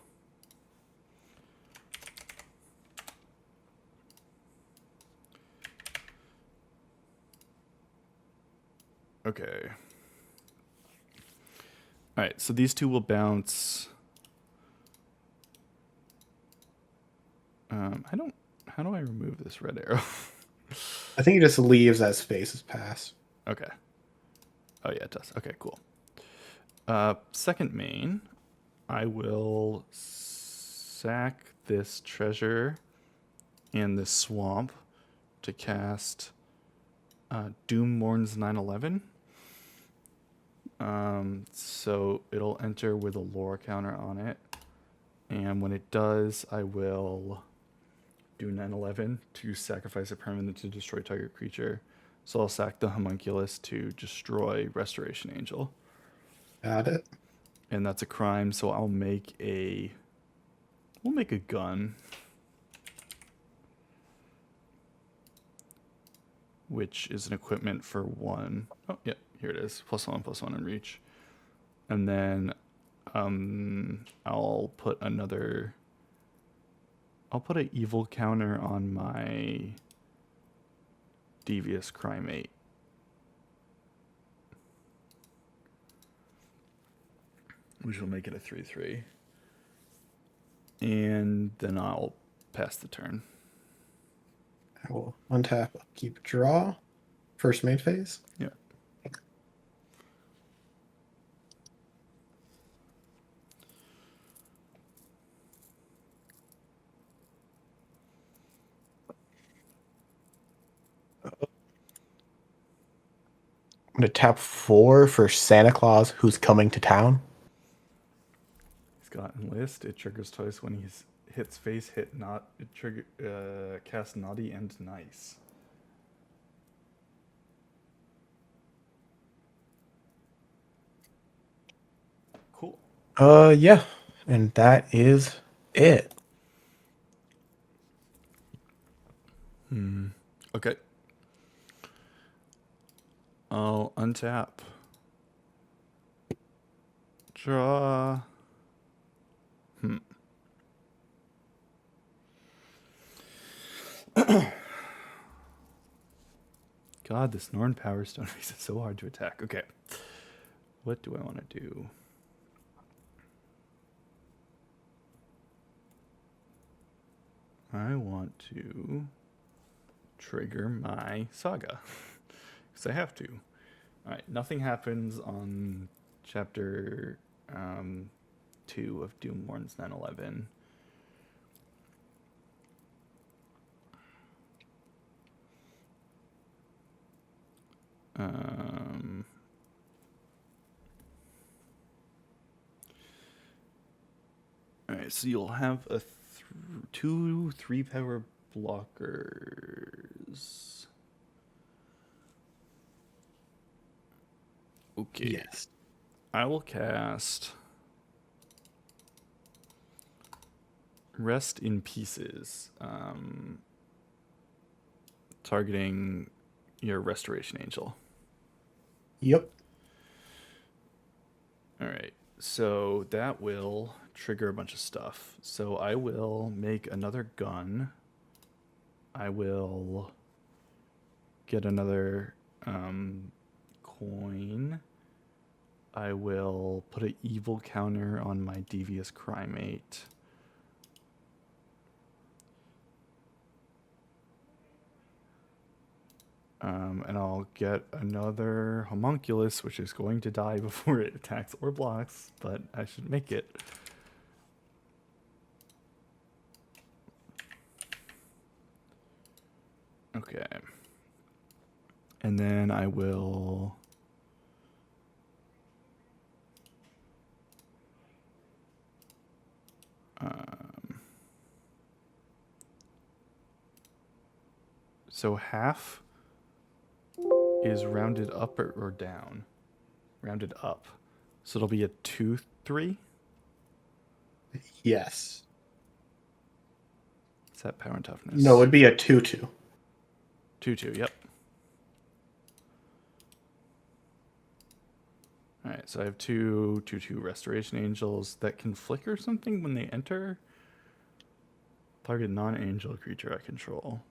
Okay. All right, so these 2 will bounce. How do I remove this red arrow? I think it just leaves as spaces pass. Okay. Oh yeah, it does. Okay, cool. Second main, I will sack this treasure and this swamp to cast Doommourn's 9/11. So it'll enter with a lore counter on it, and when it does, I will do 9/11 to sacrifice a permanent to destroy target creature. So I'll sack the homunculus to destroy Restoration Angel. Got it. And that's a crime, so we'll make a gun, which is an equipment for 1. Oh, yeah, here it is. +1/+1 in reach. And then I'll put an evil counter on my Devious Crimate. Which will make it a 3/3. And then I'll pass the turn. I will untap, keep draw. First main phase. Yeah. I'm going to tap 4 for Santa Claus Who's Coming to Town. He's got enlist. It triggers twice when he hits face hit. Cast naughty and nice. Cool. Yeah, and that is it. Okay. I'll untap. Draw. God, this Norn Power Stone makes it so hard to attack. Okay. What do I want to do? I want to trigger my Saga. Because I have to. Alright, nothing happens on chapter 2 of Doomborn's 9/11. Alright, so you'll have a 2 3-power blockers. Okay. Yes. I will cast Rest in Pieces, targeting your Restoration Angel. Yep. All right, so that will trigger a bunch of stuff. So I will make another gun. I will get another coin. I will put an evil counter on my Devious Crymate. And I'll get another Homunculus, which is going to die before it attacks or blocks, but I should make it. Okay. And then I will... so half is rounded up or down? Rounded up. So it'll be a 2-3? Yes. Is that power and toughness? No, it'd be a 2-2. 2-2, yep. Alright, so I have 2/2 Restoration Angels that can flicker something when they enter. Target non-angel creature I control.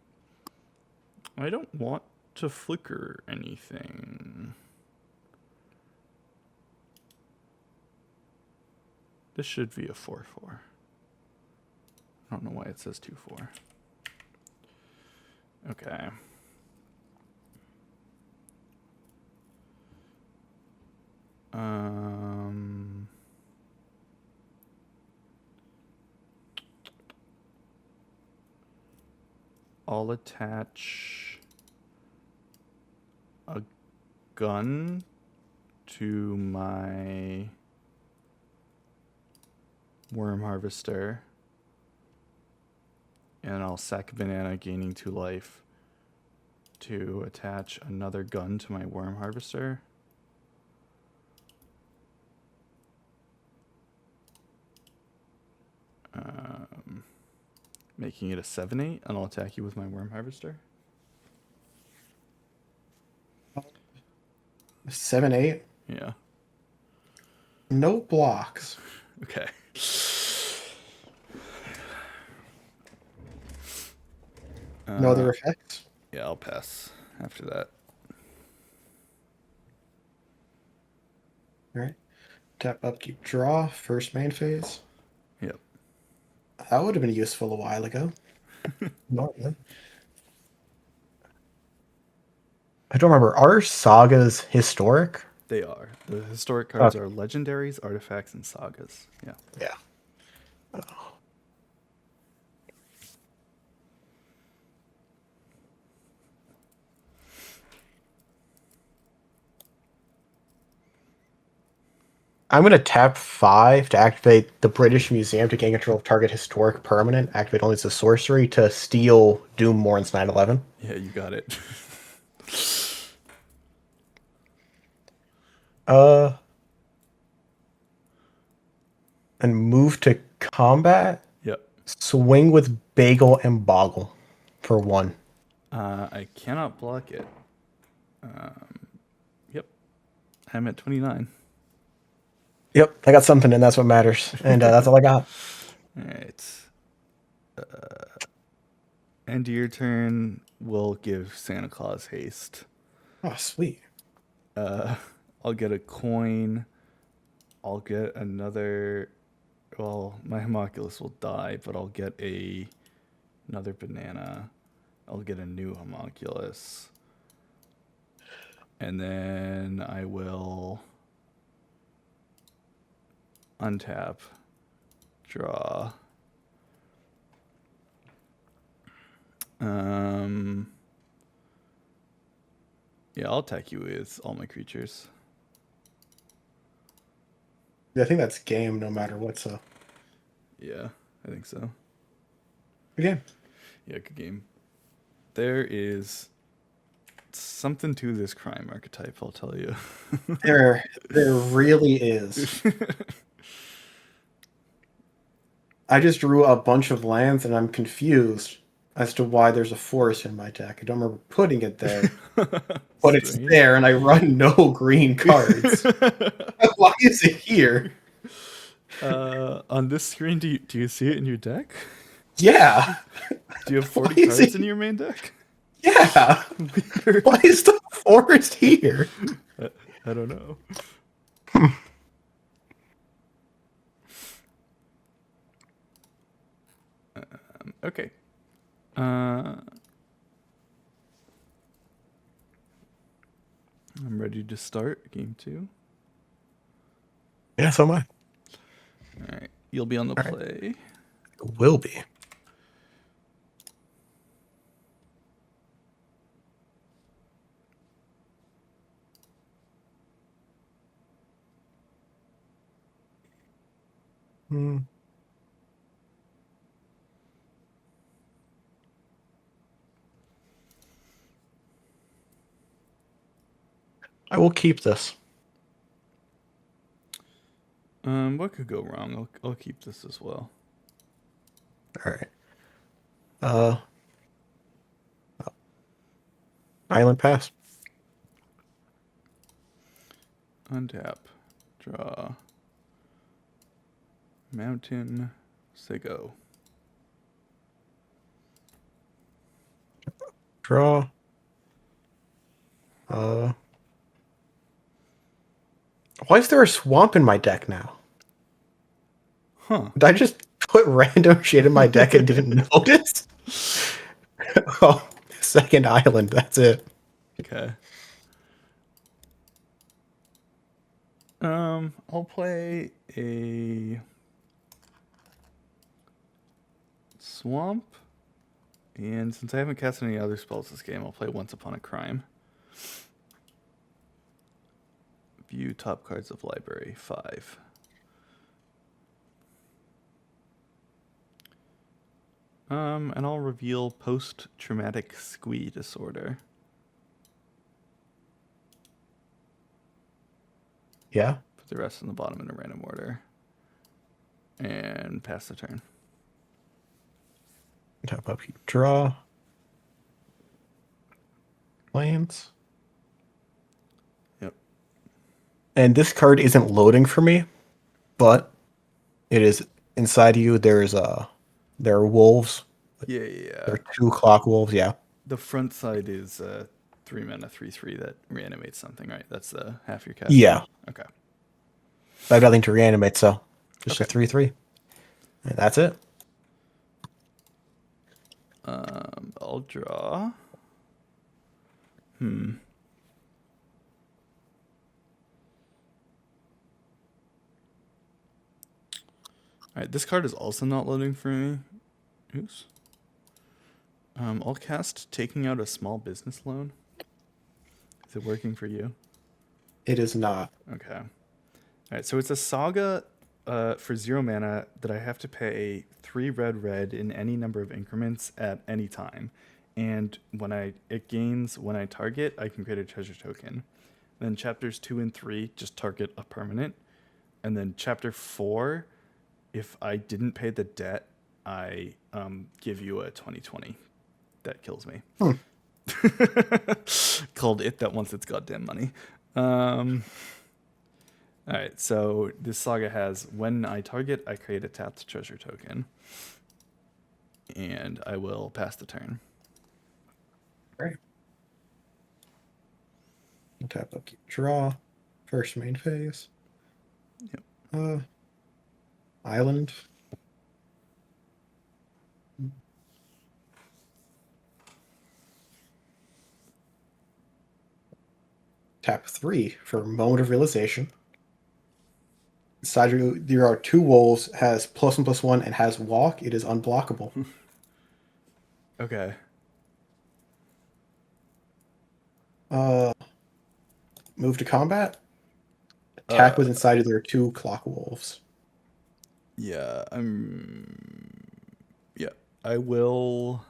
I don't want to flicker anything. This should be a 4/4. I don't know why it says 2/4. Okay. I'll attach a gun to my Worm Harvester, and I'll sack a banana, gaining 2 life, to attach another gun to my Worm Harvester. Making it a 7/8, and I'll attack you with my Worm Harvester. 7/8. Yeah. No blocks. Okay. No other effects. Yeah, I'll pass after that. All right. Tap upkeep, draw. First main phase. Yep. That would have been useful a while ago. Not really. I don't remember. Are sagas historic? They are. The historic cards are legendaries, artifacts, and sagas. Yeah. Yeah. I'm going to tap 5 to activate the British Museum to gain control of target historic permanent. Activate only as a sorcery to steal Doomborn's 9/11. Yeah, you got it. And move to combat. Yep. Swing with Bagel and Boggle for 1. I cannot block it. Yep. I'm at 29. Yep, I got something, and that's what matters. And that's all I got. All right. End of your turn, we'll give Santa Claus haste. Oh, sweet. I'll get a coin. I'll get another. Well, my homunculus will die, but I'll get another banana. I'll get a new homunculus. And then I will untap, draw. Yeah, I'll attack you with all my creatures. Yeah, I think that's game no matter what, so. Yeah, I think so. Again. Yeah, good game. There is something to this crime archetype, I'll tell you. There really is. I just drew a bunch of lands, and I'm confused as to why there's a forest in my deck. I don't remember putting it there, but it's there, and I run no green cards. Why is it here? On this screen, do you see it in your deck? Yeah. Do you have 40 cards in your main deck? Yeah. Why is the forest here? I don't know. Okay. I'm ready to start game 2. Yeah, so am I. All right. You'll be on the play. Right. Will be. I will keep this. What could go wrong? I'll keep this as well. All right. Island pass. Untap. Draw. Mountain. Say go. Draw. Why is there a swamp in my deck now? Huh. Did I just put random shit in my deck and didn't notice? Oh, second island, that's it. Okay. I'll play a swamp, and since I haven't cast any other spells this game, I'll play Once Upon a Crime. View top cards of library 5. And I'll reveal post-traumatic squee disorder. Yeah. Put the rest in the bottom in a random order. And pass the turn. Tap up, draw. Lands. Yep. And this card isn't loading for me, but it is inside you. There are wolves. Yeah. There are 2 clock wolves, yeah. The front side is 3 mana 3/3 that reanimates something, right? That's the half your cast. Yeah. Okay. I have nothing to reanimate, so just a 3/3. And that's it. I'll draw. All right, this card is also not loading for me. Oops. I'll cast Taking Out a Small Business Loan. Is it working for you? It is not. Okay. All right, so it's a saga for 0 mana that I have to pay 3 red in any number of increments at any time. And when it gains when I target, I can create a treasure token. Then chapters 2 and 3 just target a permanent. And then chapter 4, if I didn't pay the debt, I give you a 20/20 that kills me. Called It That Wants Its Goddamn Money. All right, so this saga has when I target, I create a tapped treasure token. And I will pass the turn. Right. Tap upkeep, draw. First main phase. Yep. Island. Tap 3 for Moment of Realization. Inside you, there are 2 wolves, has +1/+1, and has walk. It is unblockable. Okay. Move to combat. Attack with inside of there are 2 clock wolves. Yeah, yeah, I'll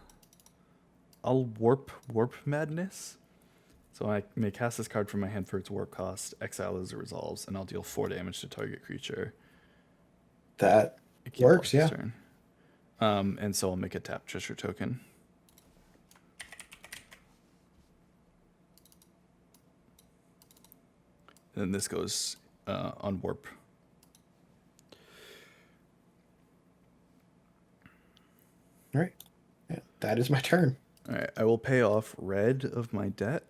warp madness. So I may cast this card from my hand for its warp cost, exile as it resolves, and I'll deal 4 damage to target creature. That works, yeah. Turn. And so I'll make a tap treasure token. And this goes on warp. All right. Yeah, that is my turn. All right, I will pay off red of my debt.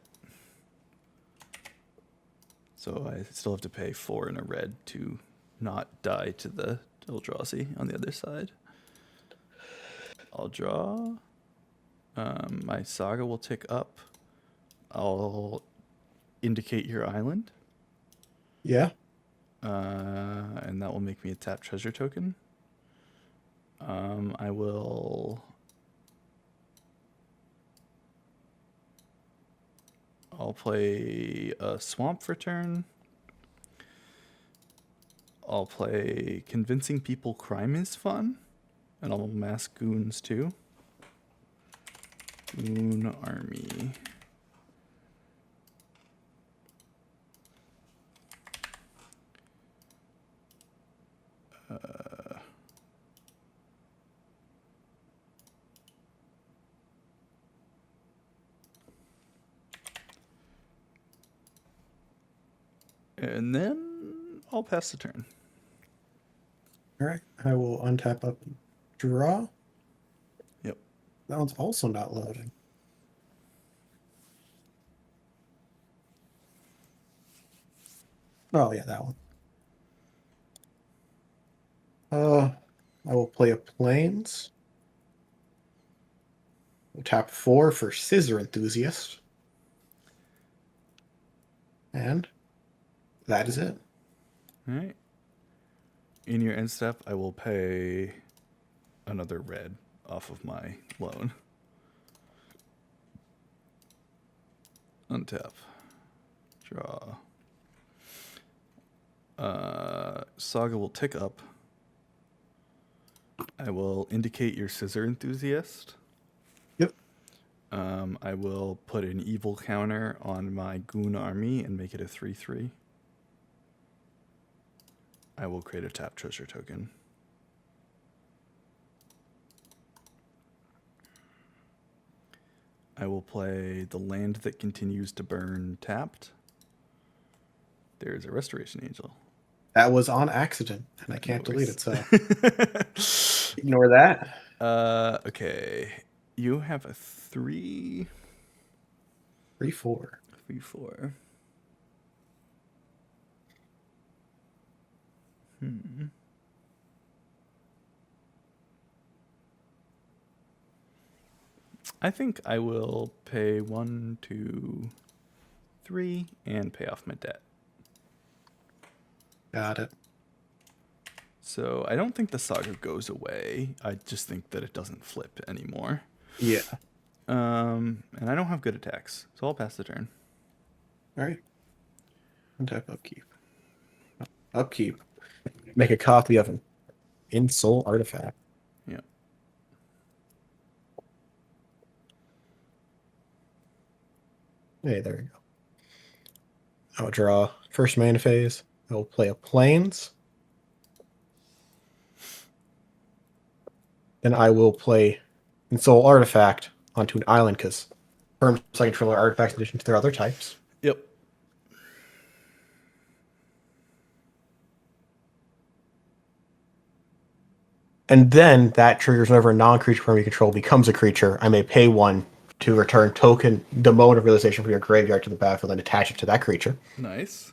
So I still have to pay 4 in a red to not die to the Eldrazi on the other side. I'll draw. My Saga will tick up. I'll indicate your island. Yeah. And that will make me a tap treasure token. I'll play a swamp for turn. I'll play Convincing People Crime is Fun. And I'll mass goons too. Goon Army. And then I'll pass the turn. All right. I will untap up, draw. Yep. That one's also not loading. Oh, yeah, that one. I will play a Plains. We'll tap 4 for Scissor Enthusiast. And that is it. All right. In your end step, I will pay another red off of my loan. Untap. Draw. Saga will tick up. I will indicate your Scissor Enthusiast. Yep. I will put an evil counter on my Goon Army and make it a 3/3. I will create a tap treasure token. I will play the land that continues to burn tapped. There's a Restoration Angel. That was on accident, and I can't delete it, so ignore that. Okay. You have a 3. 3/4. 3/4. I think I will pay 1, 2, 3, and pay off my debt. Got it. So I don't think the Saga goes away. I just think that it doesn't flip anymore. Yeah. And I don't have good attacks, so I'll pass the turn. All right. Untap upkeep. Upkeep. Make a copy of an in-soul artifact. Yeah. Hey, there you go. I'll draw first main phase. I will play a Plains. Then I will play in-soul artifact onto an island because perms I control are artifacts in addition to their other types. Yep. And then that triggers whenever a non-creature perm you control becomes a creature. I may pay 1 to return token the moment of realization from your graveyard to the battlefield and attach it to that creature. Nice.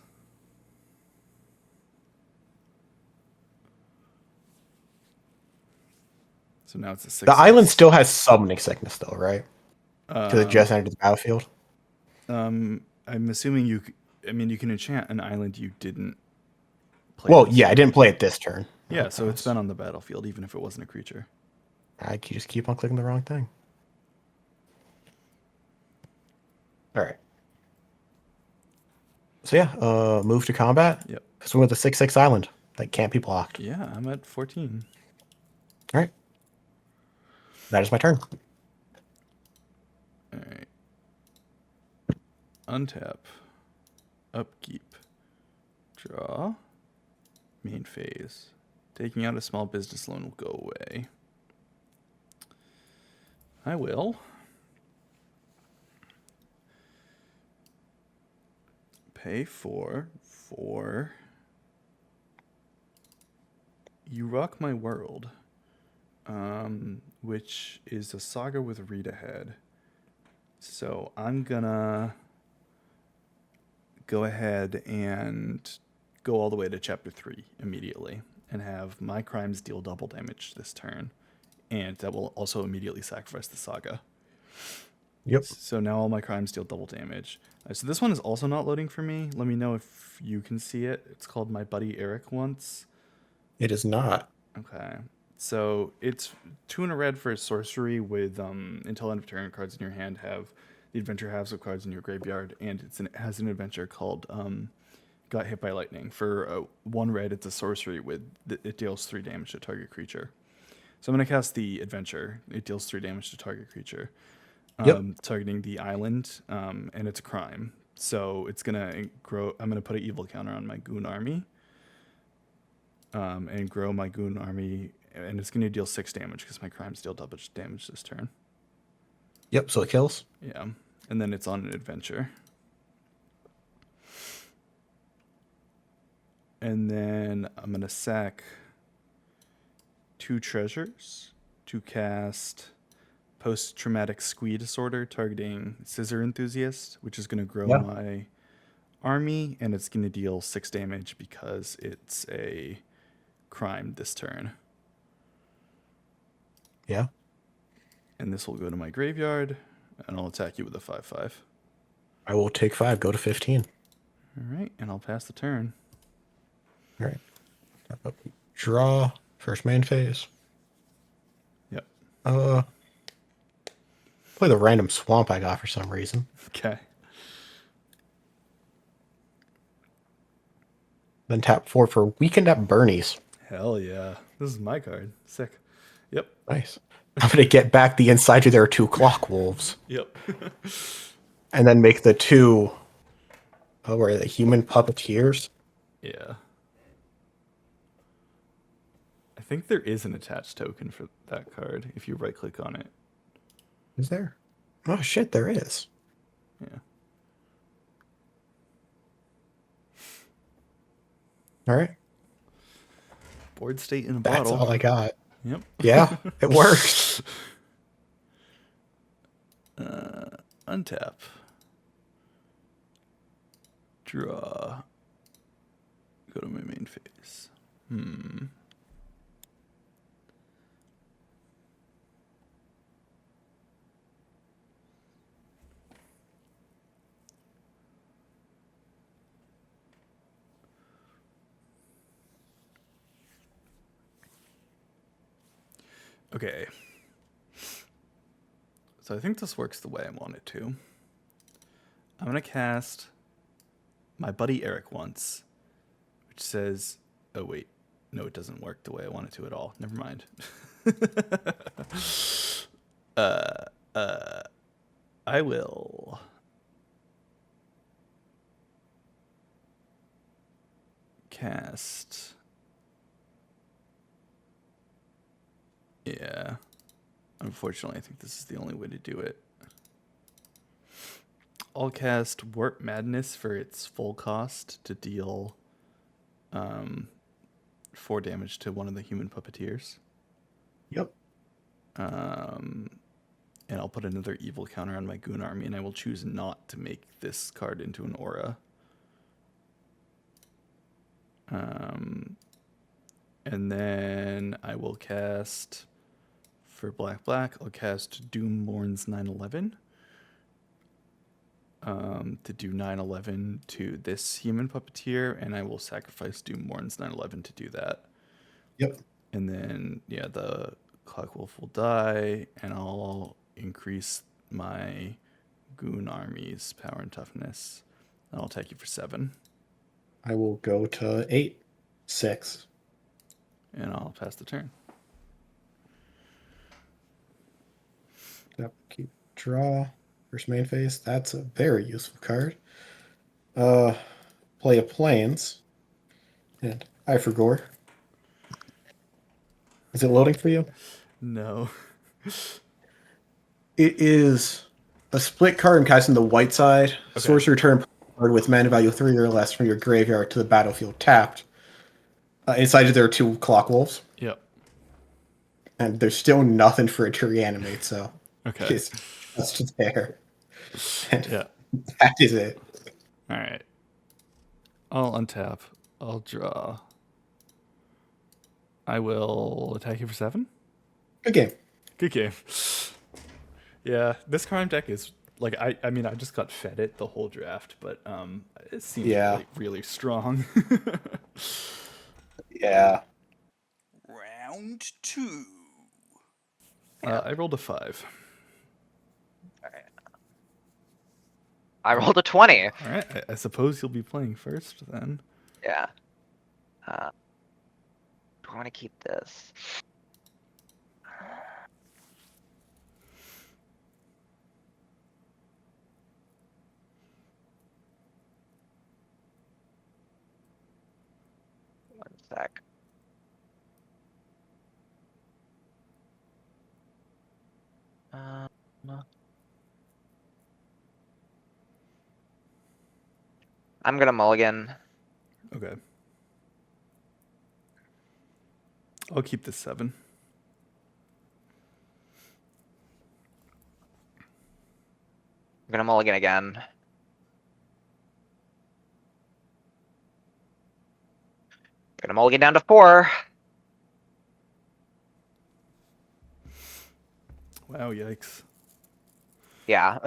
So now it's a 6/6. The island still has summoning sickness, though, right? Because it just entered the battlefield. I'm assuming you can enchant an island you didn't play. Well, yeah, I didn't play it this turn. Yeah, so it's been on the battlefield, even if it wasn't a creature. I just keep on clicking the wrong thing. All right. So yeah, move to combat. Yep. Swing with the 6/6 island that can't be blocked. Yeah, I'm at 14. All right. That is my turn. All right. Untap. Upkeep. Draw. Main phase. Taking out a small business loan will go away. I will. Pay for You Rock My World, which is a saga with read ahead. So I'm gonna go ahead and go all the way to chapter 3 immediately and have my crimes deal double damage this turn, and that will also immediately sacrifice the saga. Yep. So now all my crimes deal double damage. So this one is also not loading for me. Let me know if you can see it. It's called My Buddy Eric Once. It is not. Okay. So it's 2 and a red for a sorcery with until end of turn cards in your hand have the adventure halves of cards in your graveyard, and it has an adventure called Got Hit by Lightning. For 1 red, it's a sorcery with it deals 3 damage to target creature. So I'm going to cast the adventure. It deals 3 damage to target creature. Targeting the island, and it's a crime. So it's gonna grow. I'm gonna put an evil counter on my goon army, and grow my goon army, and it's gonna deal 6 damage because my crimes deal double damage this turn. Yep. So it kills. Yeah, and then it's on an adventure, and then I'm gonna sack 2 treasures to cast Post-Traumatic Squee Disorder targeting Scissor Enthusiast, which is going to grow my army, and it's going to deal 6 damage because it's a crime this turn. Yeah. And this will go to my graveyard, and I'll attack you with a 5/5. I will take 5, go to 15. All right, and I'll pass the turn. All right. Draw, first main phase. Yep. Play the random swamp I got for some reason. Okay. Then tap 4 for Weekend at Bernie's. Hell yeah. This is my card. Sick. Yep. Nice. I'm going to get back the inside to their 2 clock wolves. Yep. And then make the 2, where are the human puppeteers? Yeah. I think there is an attached token for that card if you right click on it. Is there? Oh shit, there is. Yeah. All right. Board state in a That's bottle. all I got. Yep. Yeah, it works. Untap. Draw. Go to my main phase. Okay. So I think this works the way I want it to. I'm going to cast My Buddy Eric Once, which says, oh wait, no, it doesn't work the way I want it to at all. Never mind. I will cast. Yeah. Unfortunately, I think this is the only way to do it. I'll cast Warp Madness for its full cost to deal 4 damage to one of the human puppeteers. Yep. And I'll put another evil counter on my Goon Army, and I will choose not to make this card into an aura. And then I will cast, for black, I'll cast Doomborn's 9/11. To do 9/11 to this human puppeteer, and I will sacrifice Doomborn's 9/11 to do that. Yep. And then, yeah, the Clockwolf will die, and I'll increase my Goon Army's power and toughness. And I'll attack you for 7. I will go to 8, 6. And I'll pass the turn. Yep. Keep draw. First main phase. That's a very useful card. Play a Plains. And I forgot. Is it loading for you? No. It is a split card and casting the white side. Okay. Sorcerer return card with mana value 3 or less from your graveyard to the battlefield tapped. Inside there are 2 Clockwolves. Yep. And there's still nothing for it to reanimate, so Okay. that's just there. And Yeah. that is it. All right. I'll untap. I'll draw. I will attack you for 7. Good game. Good game. Yeah, this Crime deck is like I mean I just got fed it the whole draft, but it seems really, really strong. Yeah. Round 2. I rolled a 5. All right. I rolled a 20. All right, I suppose you'll be playing first then. Yeah. Do I want to keep this? One sec. I'm gonna mulligan. Okay. I'll keep this 7. I'm gonna mulligan again. Gonna mulligan down to 4. Wow, yikes. Yeah.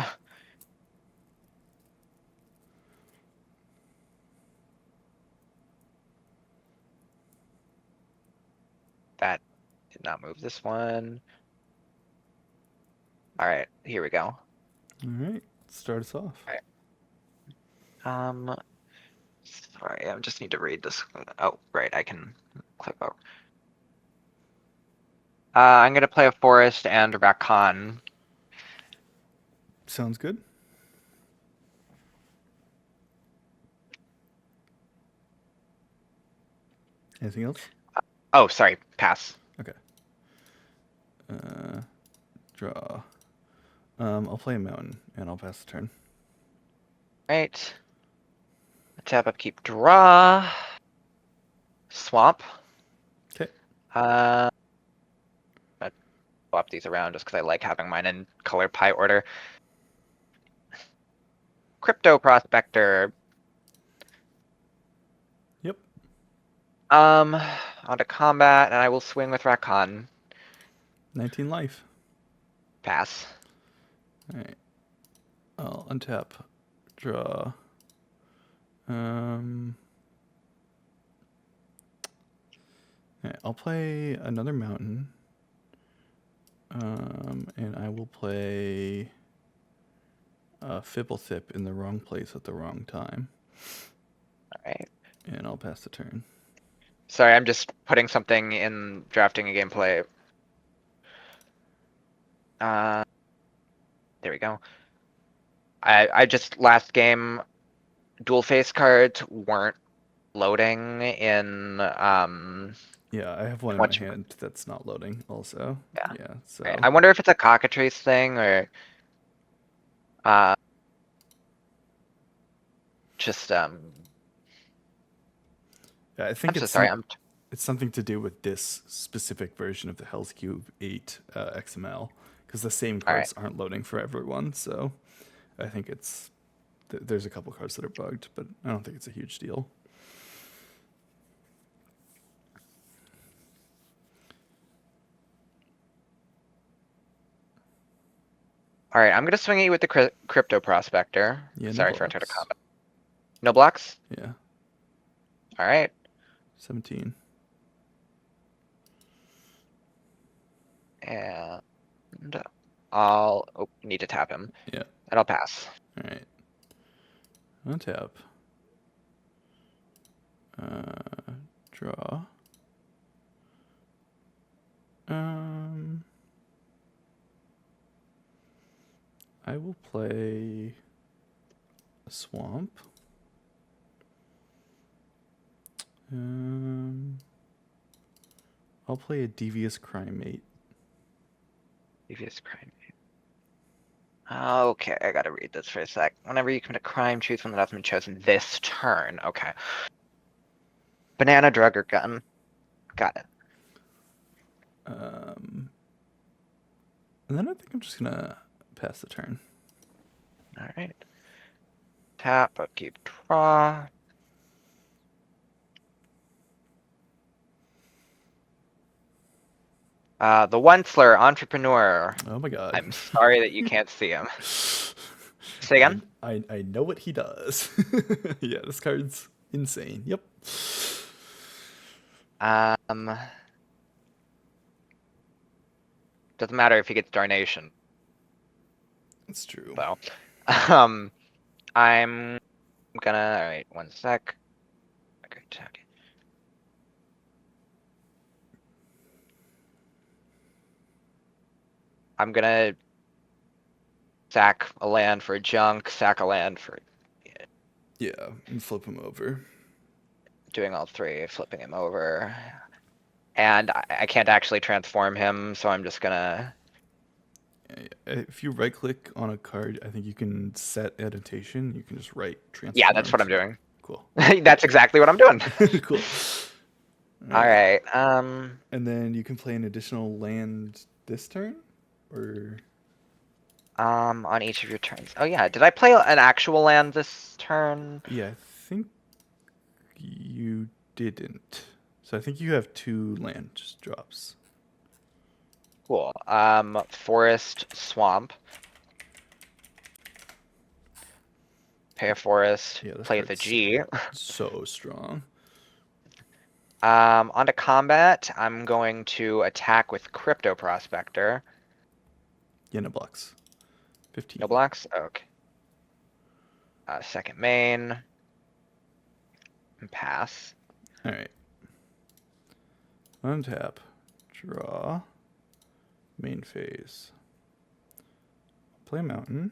That did not move this one. All right, here we go. All right, start us off. Sorry, I just need to read this. Oh, right, I can click over. I'm gonna play a forest and a Rakan. Sounds good. Anything else? Oh, sorry, pass. Okay. Draw. I'll play a mountain and I'll pass the turn. Right. Tap up, keep draw. Swamp. Okay. I swap these around just because I like having mine in color pie order. Crypto Prospector. Yep. Onto combat, and I will swing with Rakan. 19 life. Pass. All right. I'll untap. Draw. Okay, I'll play another mountain. And I will play Fibblethip in the wrong place at the wrong time. All right. And I'll pass the turn. Sorry, I'm just putting something in drafting a gameplay. There we go. I just last game dual face cards weren't loading in Yeah, I have one in my hand that's not loading also. Yeah, so right. I wonder if it's a cockatrice thing or just yeah, I think I'm so sorry. It's something to do with this specific version of the Hellscube 8 XML, because the same All right. cards aren't loading for everyone. So I think it's there's a couple cards that are bugged, but I don't think it's a huge deal. All right, I'm gonna swing at you with the crypto prospector. Yeah, no Sorry for enter to blocks. combat. No blocks. Yeah, All right. 17. And I'll need to tap him. Yeah. And I'll pass. All right. Untap. Draw. I will play a swamp. I'll play a devious crime mate. Devious crime. Okay, I gotta read this for a sec. Whenever you commit a crime, choose one that hasn't been chosen this turn. Okay. Banana, drug, or gun. Got it. And then I think I'm just gonna pass the turn. All right. Tap, upkeep, draw. The Onceler, entrepreneur. Oh my god. I'm sorry that you can't see him. Say again? I know what he does. Yeah, this card's insane. Yep. Doesn't matter if he gets Darnation. It's true. So, I'm gonna. All right, one sec. Okay. I'm gonna sack a land for junk, sack a land for Yeah, and flip him over. doing all three, flipping him over. And I can't actually transform him, so I'm just gonna. If you right click on a card, I think you can set annotation. You can just write transform. Yeah, that's what I'm doing. Cool. That's exactly what I'm doing. Cool. All right. And then you can play an additional land this turn, or On each of your turns. Oh yeah, did I play an actual land this turn? yeah, I think you didn't. So I think you have 2 land just drops. Cool. Forest, swamp. Pay a forest. Yeah, this Play the card's G. So strong. Onto combat. I'm going to attack with Crypto Prospector. Yeah, no blocks. 15. No blocks? Okay. Second main. And pass. All right. Untap. Draw. Main phase. Play mountain.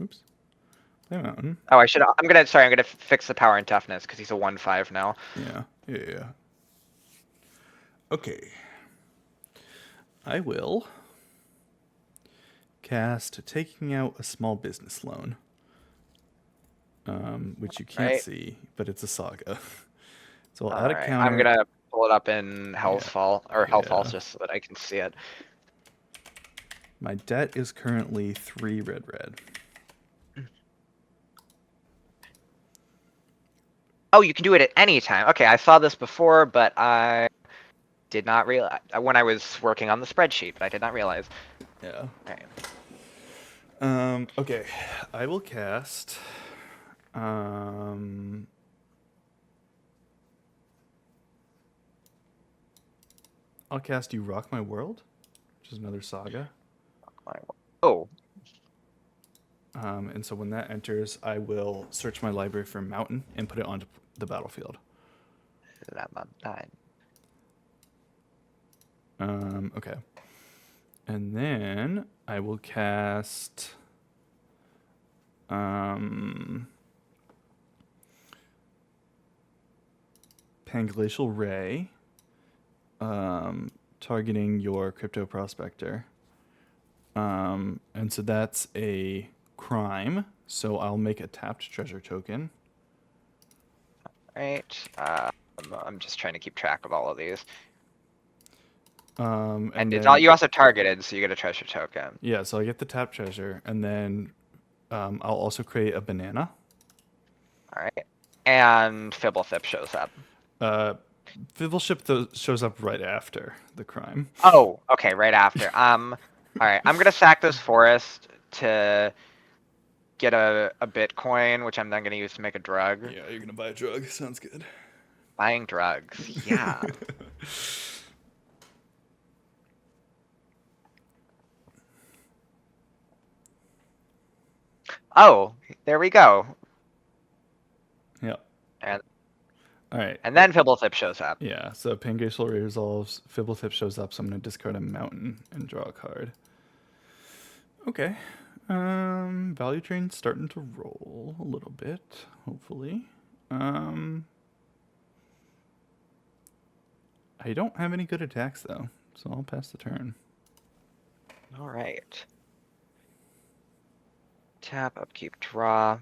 Oops. Play mountain. Oh, I'm gonna fix the power and toughness because he's a 1/5 now. Yeah. Okay. I will cast Taking Out a Small Business Loan. Which you can't Right. see, but it's a saga. So I'll add a Alright, counter. I'm gonna pull it up in Hellfall or Hellfall Yeah. just so that I can see it. My debt is currently 3 red. Oh, you can do it at any time. Okay, I saw this before, but I did not realize when I was working on the spreadsheet, but I did not realize. Yeah. Okay. Okay. I will cast. I'll cast You Rock My World, which is another saga. Oh, And so when that enters, I will search my library for Mountain and put it onto the battlefield. Okay. And then I will cast Panglacial Ray, targeting your Crypto Prospector. And so that's a crime, so I'll make a tapped treasure token. right. I'm just trying to keep track of all of these. And it's then, all you also targeted, so you get a treasure token. yeah, so I get the tap treasure, and then I'll also create a banana. All right. And Fibblethip shows up. Fibbleship shows up right after the crime. Oh, okay, right after. All right, I'm gonna sack this forest to get a Bitcoin, which I'm then gonna use to make a drug. Yeah, you're gonna buy a drug. Sounds good. Buying drugs, yeah. Oh, there we go. Yep. And All right. and then Fibblethip shows up. Yeah, so Pangatial resolves, Fibblethip shows up, so I'm going to discard a mountain and draw a card. Okay. Value train's starting to roll a little bit, hopefully. I don't have any good attacks, though, so I'll pass the turn. All right. Tap, upkeep, draw.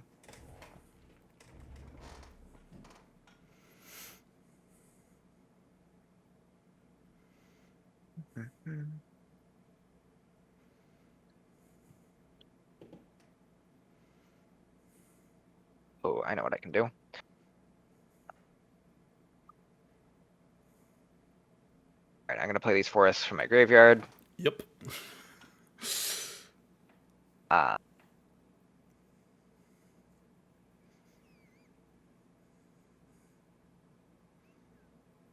Oh, I know what I can do. All right, I'm gonna play these forests from my graveyard. Yep.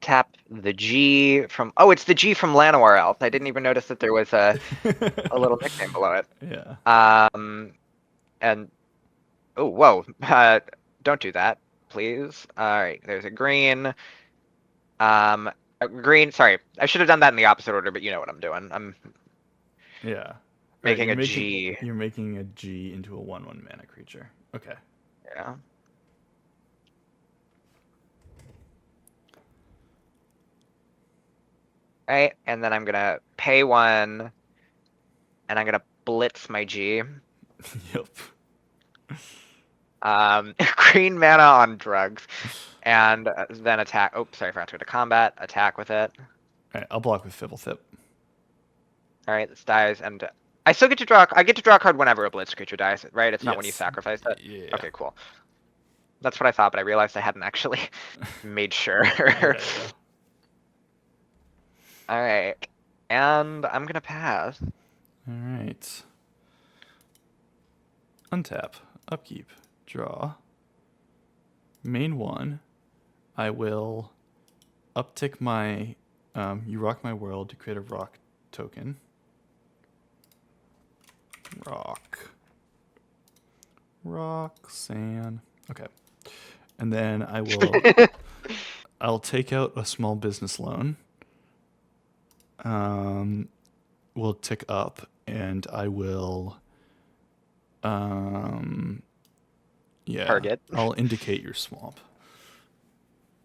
Tap the G from. Oh, it's the G from Llanowar Elf. I didn't even notice that there was a little nickname below it. Yeah. And oh, whoa, don't do that, please. All right, there's a green. Green. Sorry, I should have done that in the opposite order, but you know what I'm doing. I'm Yeah. making Right, a G. You're making a G into a 1/1 mana creature. Okay. Yeah. Right, and then I'm gonna pay 1, and I'm gonna blitz my G. Yep. Green mana on drugs, and then attack. Oh, sorry, I forgot to go to combat. Attack with it. All right, I'll block with Fibblethip. All right, this dies, and I still get to draw. I get to draw a card whenever a blitz creature dies, right? It's not when you Yes. sacrifice it. Yeah. Okay, cool. That's what I thought, but I realized I hadn't actually made sure. Yeah. All right, and I'm gonna pass. All right. Untap, upkeep, draw. Main 1. I will uptick my You Rock My World to create a rock token. Roxanne. Okay. And then I will I'll take out a small business loan. Will tick up, and I will yeah. Target. I'll indicate your swamp.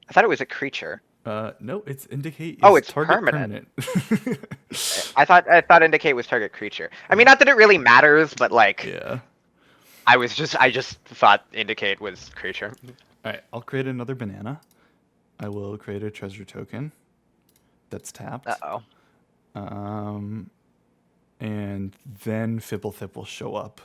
I thought it was a creature. No, it's indicate. Oh, it's target permanent. permanent. I thought indicate was target creature. I mean, not that it really matters, but like, Yeah. I just thought indicate was creature. All right, I'll create another banana. I will create a treasure token that's tapped. Uh-oh. And then Fibblethip will show up.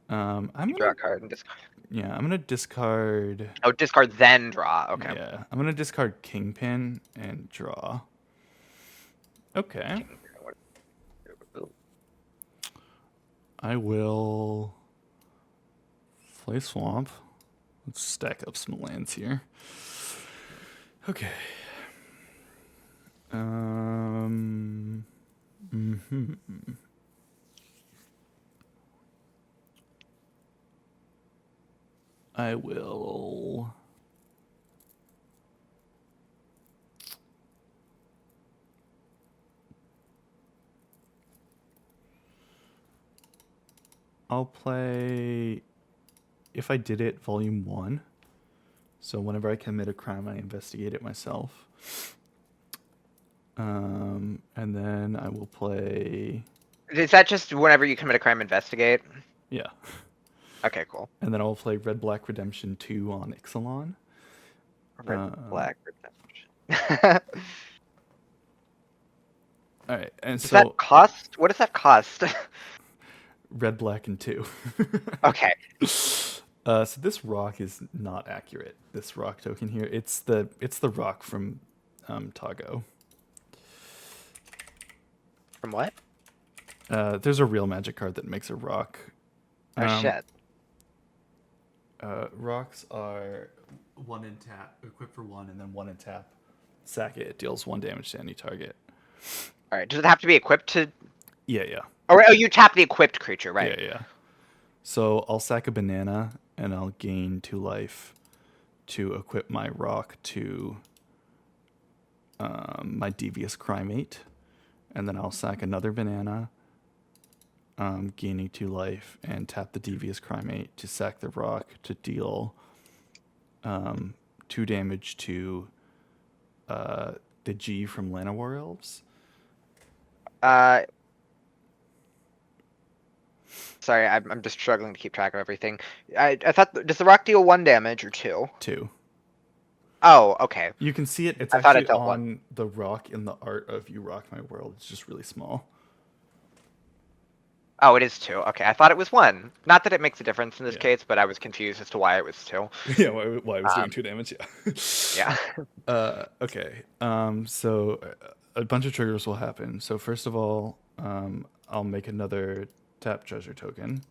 I'm Draw a gonna, card and discard. yeah, I'm gonna discard. Oh, discard then draw. Okay. Yeah, I'm gonna discard Kingpin and draw. Okay. I will play swamp. Let's stack up some lands here. Okay. I will. I'll play If I Did It Volume 1. So whenever I commit a crime, I investigate it myself. And then I will play. Is that just whenever you commit a crime, investigate? Yeah. Okay, cool. And then I'll play Red Black Redemption 2 on Ixalan. Red, black, redemption. All right, and Does so that cost? What does that cost? red, black, and 2. Okay. So this rock is not accurate. This rock token here, it's the rock from Tago. From what? There's a real magic card that makes a rock. Oh shit. Rocks are 1 in tap, equip for 1, and then 1 in tap. Sack it deals 1 damage to any target. All right. Does it have to be equipped to? Yeah. Oh, you tap the equipped creature, right? Yeah. So I'll sack a banana and I'll gain 2 life to equip my rock to my devious crymate, and then I'll sack another banana, gaining 2 life, and tap the devious crymate to sack the rock to deal 2 damage to the G from Llanowar Elves. Sorry, I'm just struggling to keep track of everything. I thought, does the rock deal 1 damage or 2? 2. Oh, okay. You can see it. It's I thought actually it dealt on 1. the rock in the art of You Rock My World. It's just really small. Oh, it is 2. Okay, I thought it was 1. Not that it makes a difference in this Yeah. case, but I was confused as to why it was 2. Yeah, why I was doing 2 damage. Yeah. Yeah. Okay. So a bunch of triggers will happen. So first of all, I'll make another tap treasure token,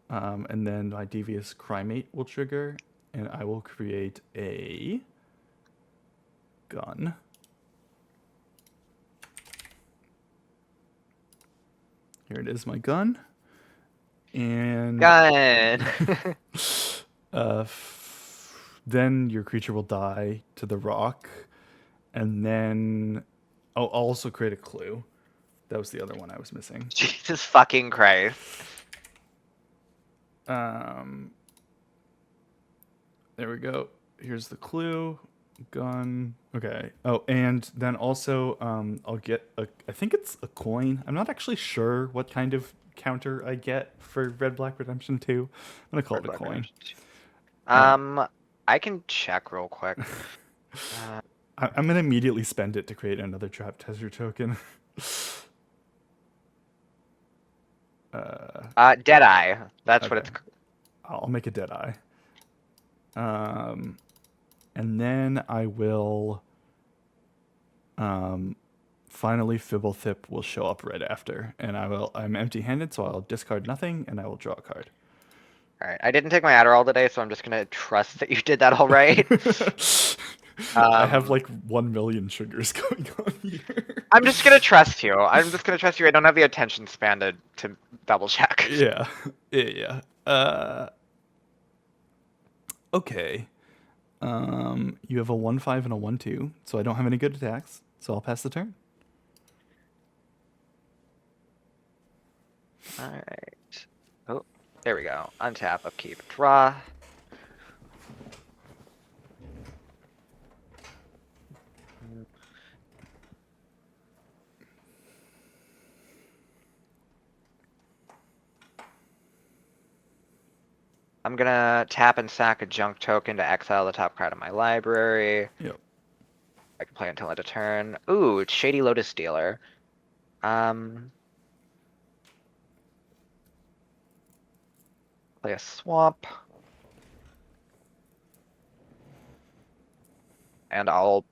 and then my devious crymate will trigger, and I will create a gun. Here it is, my gun. And Gun. then your creature will die to the rock, and then I'll also create a clue. That was the other one I was missing. Jesus fucking Christ. There we go. Here's the clue. Gun. Okay. Oh, and then also I'll get I think it's a coin. I'm not actually sure what kind of counter I get for Red Black Redemption 2. I'm gonna call it a coin. I can check real quick. I'm gonna immediately spend it to create another trap treasure token. Deadeye. That's what Okay. it's. I'll make a Deadeye. And then I will. Finally, Fibblethip will show up right after, and I'm empty-handed, so I'll discard nothing, and I will draw a card. All right. I didn't take my Adderall today, so I'm just gonna trust that you did that all right. I have like 1 million triggers going on here. I'm just gonna trust you. I don't have the attention span to double check. Yeah. Okay. You have a 1/5 and a 1/2, so I don't have any good attacks, so I'll pass the turn. All right. Oh, there we go. Untap, upkeep, draw. I'm gonna tap and sack a junk token to exile the top card of my library. Yep. I can play until end of turn. Ooh, it's Shady Lotus Dealer. Play a swamp. And I'll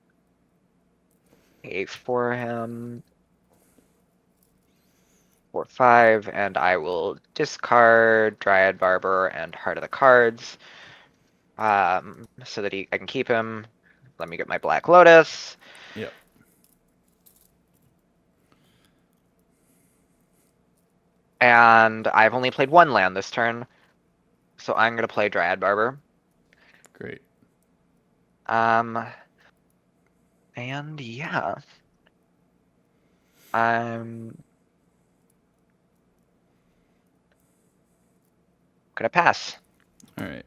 pay for him. 4/5, and I will discard Dryad Barber and Heart of the Cards, so that I can keep him. Let me get my Black Lotus. Yep. And I've only played 1 land this turn, so I'm gonna play Dryad Barber. Great. And yeah, I'm gonna pass. All right.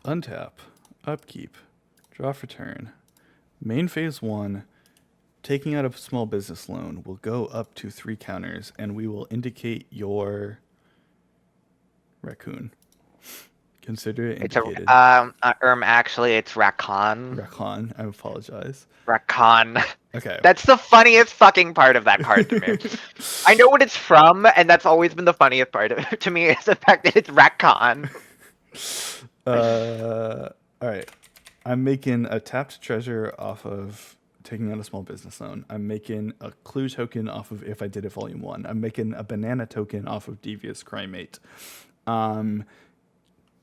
Untap, upkeep, draw for turn. Main phase 1, taking out a small business loan will go up to 3 counters, and we will indicate your raccoon. Consider it It's indicated. actually it's Rakan. Raccoon, I apologize. Rakan. Okay. That's the funniest fucking part of that card to me. I know what it's from, and that's always been the funniest part of it to me is the fact that it's Retcon. All right. I'm making a tapped treasure off of taking out a small business loan. I'm making a clue token off of If I Did It Volume 1. I'm making a banana token off of Devious Crymate.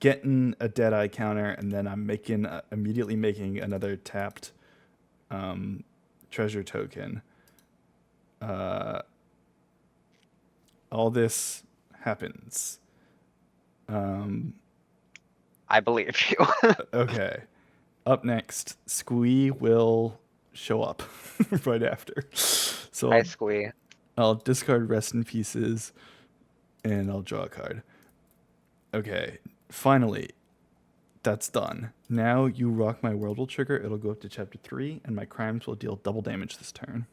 Getting a Deadeye counter, and then I'm immediately making another tapped treasure token. All this happens. I believe you. Okay. Up next, Squee will show up right after. So Hi, Squee. I'll discard Rest in Pieces, and I'll draw a card. Okay, finally, that's done. Now you rock my world will trigger. It'll go up to chapter 3, and my crimes will deal double damage this turn.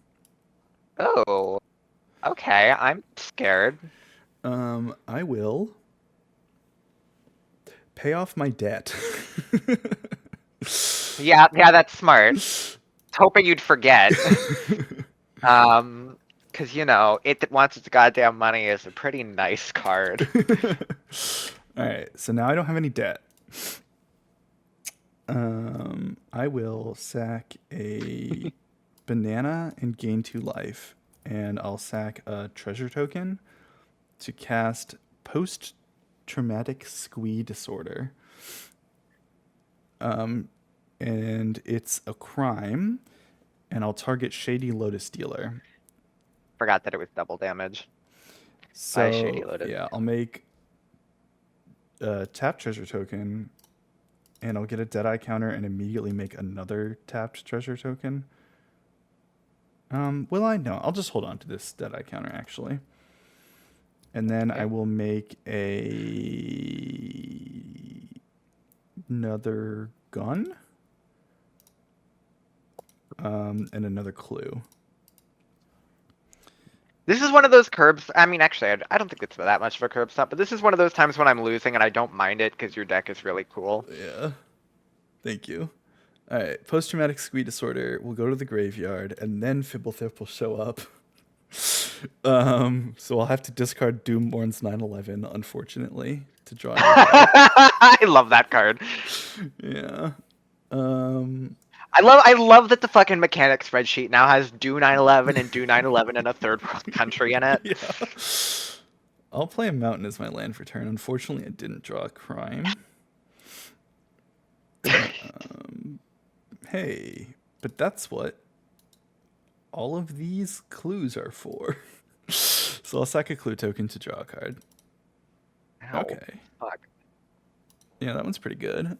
Oh, okay. I'm scared. I will pay off my debt. Yeah, that's smart. Hoping you'd forget. Because, you know, It Wants Its Goddamn Money is a pretty nice card. All right, so now I don't have any debt. I will sack a banana and gain 2 life, and I'll sack a treasure token to cast Post-Traumatic Squee Disorder. And it's a crime, and I'll target Shady Lotus Dealer. Forgot that it was double damage. So, Shady Lotus. yeah, I'll make a tapped treasure token, and I'll get a Deadeye counter and immediately make another tapped treasure token. Will I? No, I'll just hold on to this Deadeye counter, actually. And then I will make another gun. And another clue. This is one of those curbs. I mean, actually, I don't think it's that much of a curb stop, but this is one of those times when I'm losing and I don't mind it because your deck is really cool. Yeah. Thank you. All right. Post-traumatic squee disorder will go to the graveyard, and then Fibblethip will show up. So I'll have to discard Doomborn's 9/11, unfortunately, to draw. I love that card. Yeah. I love that the fucking mechanic spreadsheet now has do 9/11 and do 9/11 in a third world country in it. Yeah. I'll play a mountain as my land for turn. Unfortunately, I didn't draw a crime. Hey, but that's what all of these clues are for. So I'll sack a clue token to draw a card. Ow, Okay. fuck. Yeah, that one's pretty good.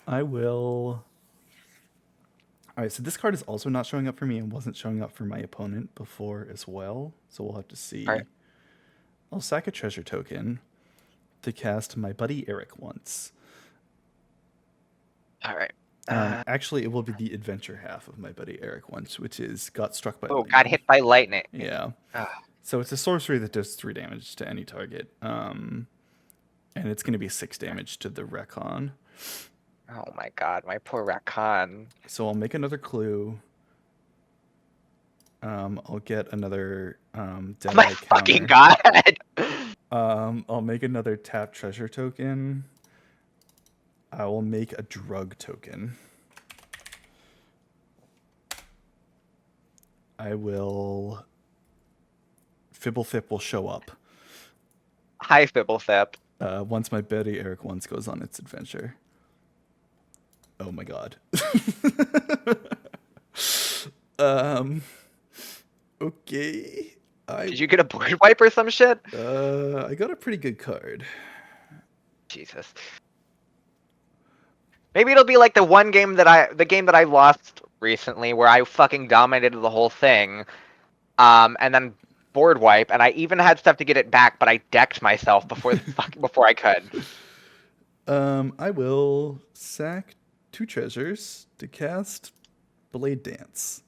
I will. All right, so this card is also not showing up for me and wasn't showing up for my opponent before as well. So we'll have to see. All right. I'll sack a treasure token to cast My Buddy Eric once. All right. Actually, it will be the adventure half of My Buddy Eric once, which is got struck by lightning. Got hit by lightning. Yeah. Ah. So it's a sorcery that does 3 damage to any target. And it's going to be 6 damage to the Recon. Oh my god, my poor Rakan. So I'll make another clue. I'll get another Deadeye My counter. fucking god! I'll make another tap treasure token. I will make a drug token. I will... Fibblethip will show up. Hi, Fibblethip. Once My Buddy Eric once goes on its adventure. Oh my god. Okay. Did you get a board wipe or some shit? I got a pretty good card. Jesus. Maybe it'll be like the game that I lost recently where I fucking dominated the whole thing. And then board wipe, and I even had stuff to get it back, but I decked myself before I could. I will sack 2 treasures to cast Blade Dance.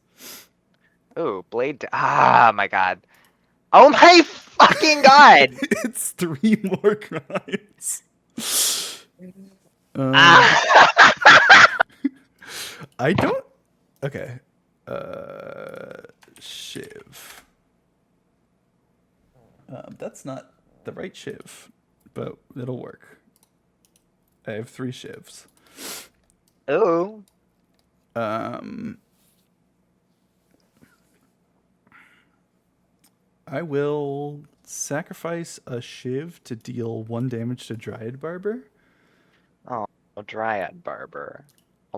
Ooh, ah, my god. Oh my fucking god! It's 3 more crimes. Ah. I don't... Okay. Shiv. That's not the right Shiv, but it'll work. I have 3 Shivs. Ooh. I will sacrifice a Shiv to deal 1 damage to Dryad Barber. Oh, Dryad Barber.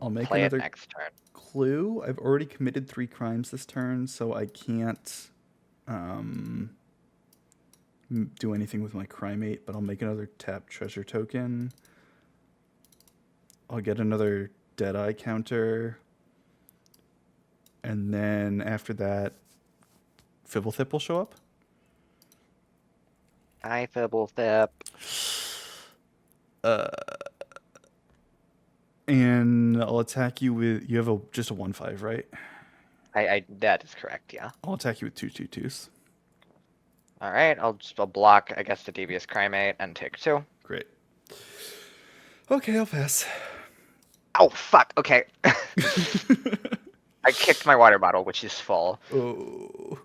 I'll make play another it next turn. clue. I've already committed 3 crimes this turn, so I can't do anything with my crime-8, but I'll make another tap treasure token. I'll get another Deadeye counter. And then after that, Fibblethip will show up. Hi, Fibblethip. And I'll attack you with... You have just a 1/5, right? That is correct, yeah. I'll attack you with 2 2/2s. Alright, I'll block, I guess, the Devious Crimate and take 2. Great. Okay, I'll pass. Oh, fuck, okay. I kicked my water bottle, which is full. Oh.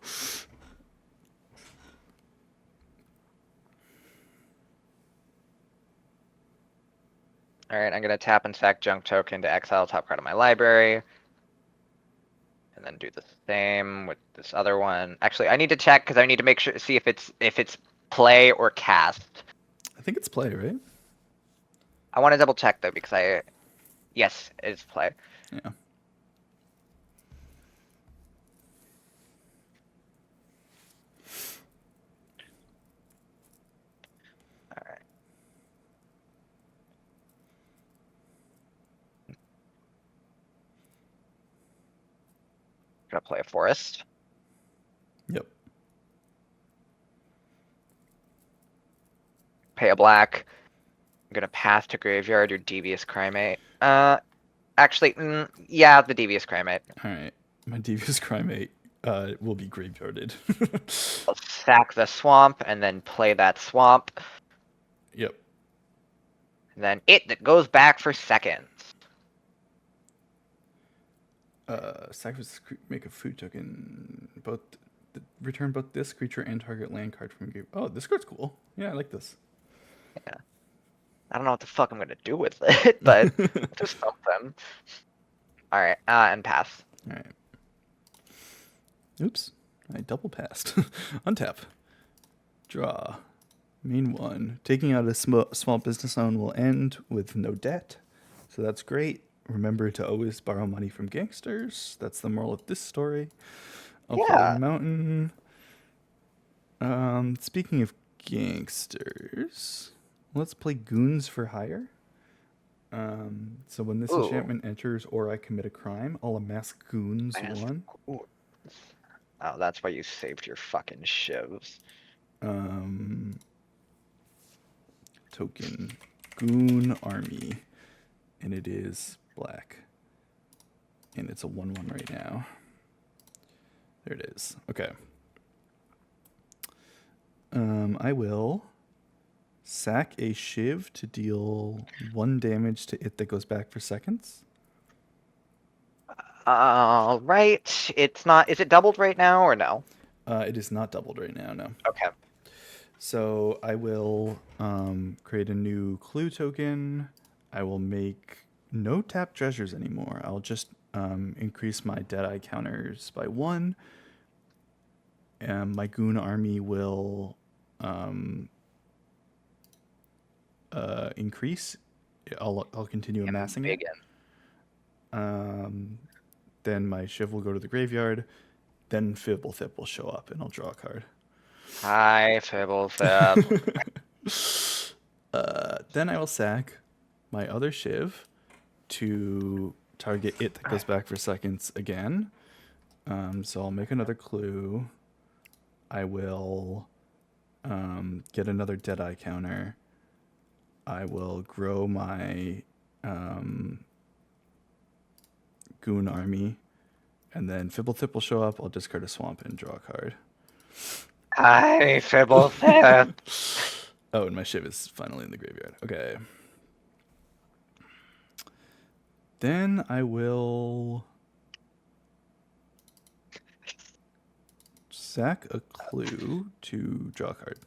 Alright, I'm gonna tap and sack Junk Token to exile top card of my library. And then do the same with this other one. Actually, I need to check because I need to make sure, see if it's play or cast. I think it's play, right? I want to double check though because yes, it's play. Yeah. All right. Gonna play a forest. Yep. Pay a black. I'm gonna pass to graveyard your Devious Crimate. Actually, yeah, the Devious Crimate. All right. My Devious Crimate will be graveyarded. I'll sack the swamp and then play that swamp. Yep. And then that goes back for seconds. Sacrifice, make a food token. Return both this creature and target land card from game. Oh, this card's cool. Yeah, I like this. Yeah. I don't know what the fuck I'm gonna do with it, but just something. Alright, and pass. Alright. Oops. I double passed. Untap. Draw. Main 1. Taking out a small business loan will end with no debt. So that's great. Remember to always borrow money from gangsters. That's the moral of this story. I'll play Mountain. Speaking of gangsters, let's play Goons for Hire. So when this enchantment enters or I commit a crime, I'll amass Goons 1. Oh, that's why you saved your fucking shivs. Token. Goon Army. And it is black. And it's a 1/1 right now. There it is. Okay. I will sack a Shiv to deal 1 damage to it that goes back for seconds. Right. It's not. Is it doubled right now or no? It is not doubled right now, no. Okay. So I will create a new clue token. I will make no tap treasures anymore. I'll just increase my Deadeye counters by 1. My Goon Army will increase. I'll continue amassing it. Then my Shiv will go to the graveyard. Then Fibblethip will show up, and I'll draw a card. Hi, Fibblethip. Then I will sack my other Shiv to target it that goes back for seconds again. So I'll make another clue. I will get another Deadeye counter. I will grow my Goon Army. And then Fibblethip will show up. I'll discard a swamp and draw a card. Hi, Fibblethip. Oh, and my Shiv is finally in the graveyard. Okay. Then I will sack a clue to draw a card.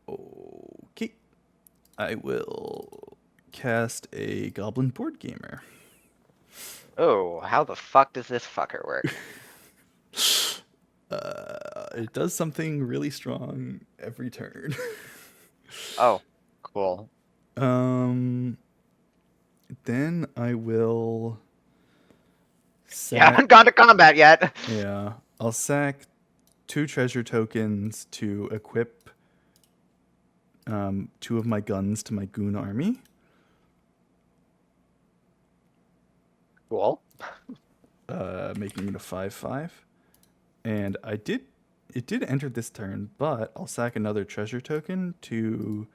Okay. I will cast a Goblin Board Gamer. Oh, how the fuck does this fucker work? It does something really strong every turn. Oh, cool. Then I will You sack. haven't gone to combat yet. Yeah, I'll sack 2 treasure tokens to equip 2 of my guns to my goon army. Cool. Making it a 5/5. And it did enter this turn, but I'll sack another treasure token to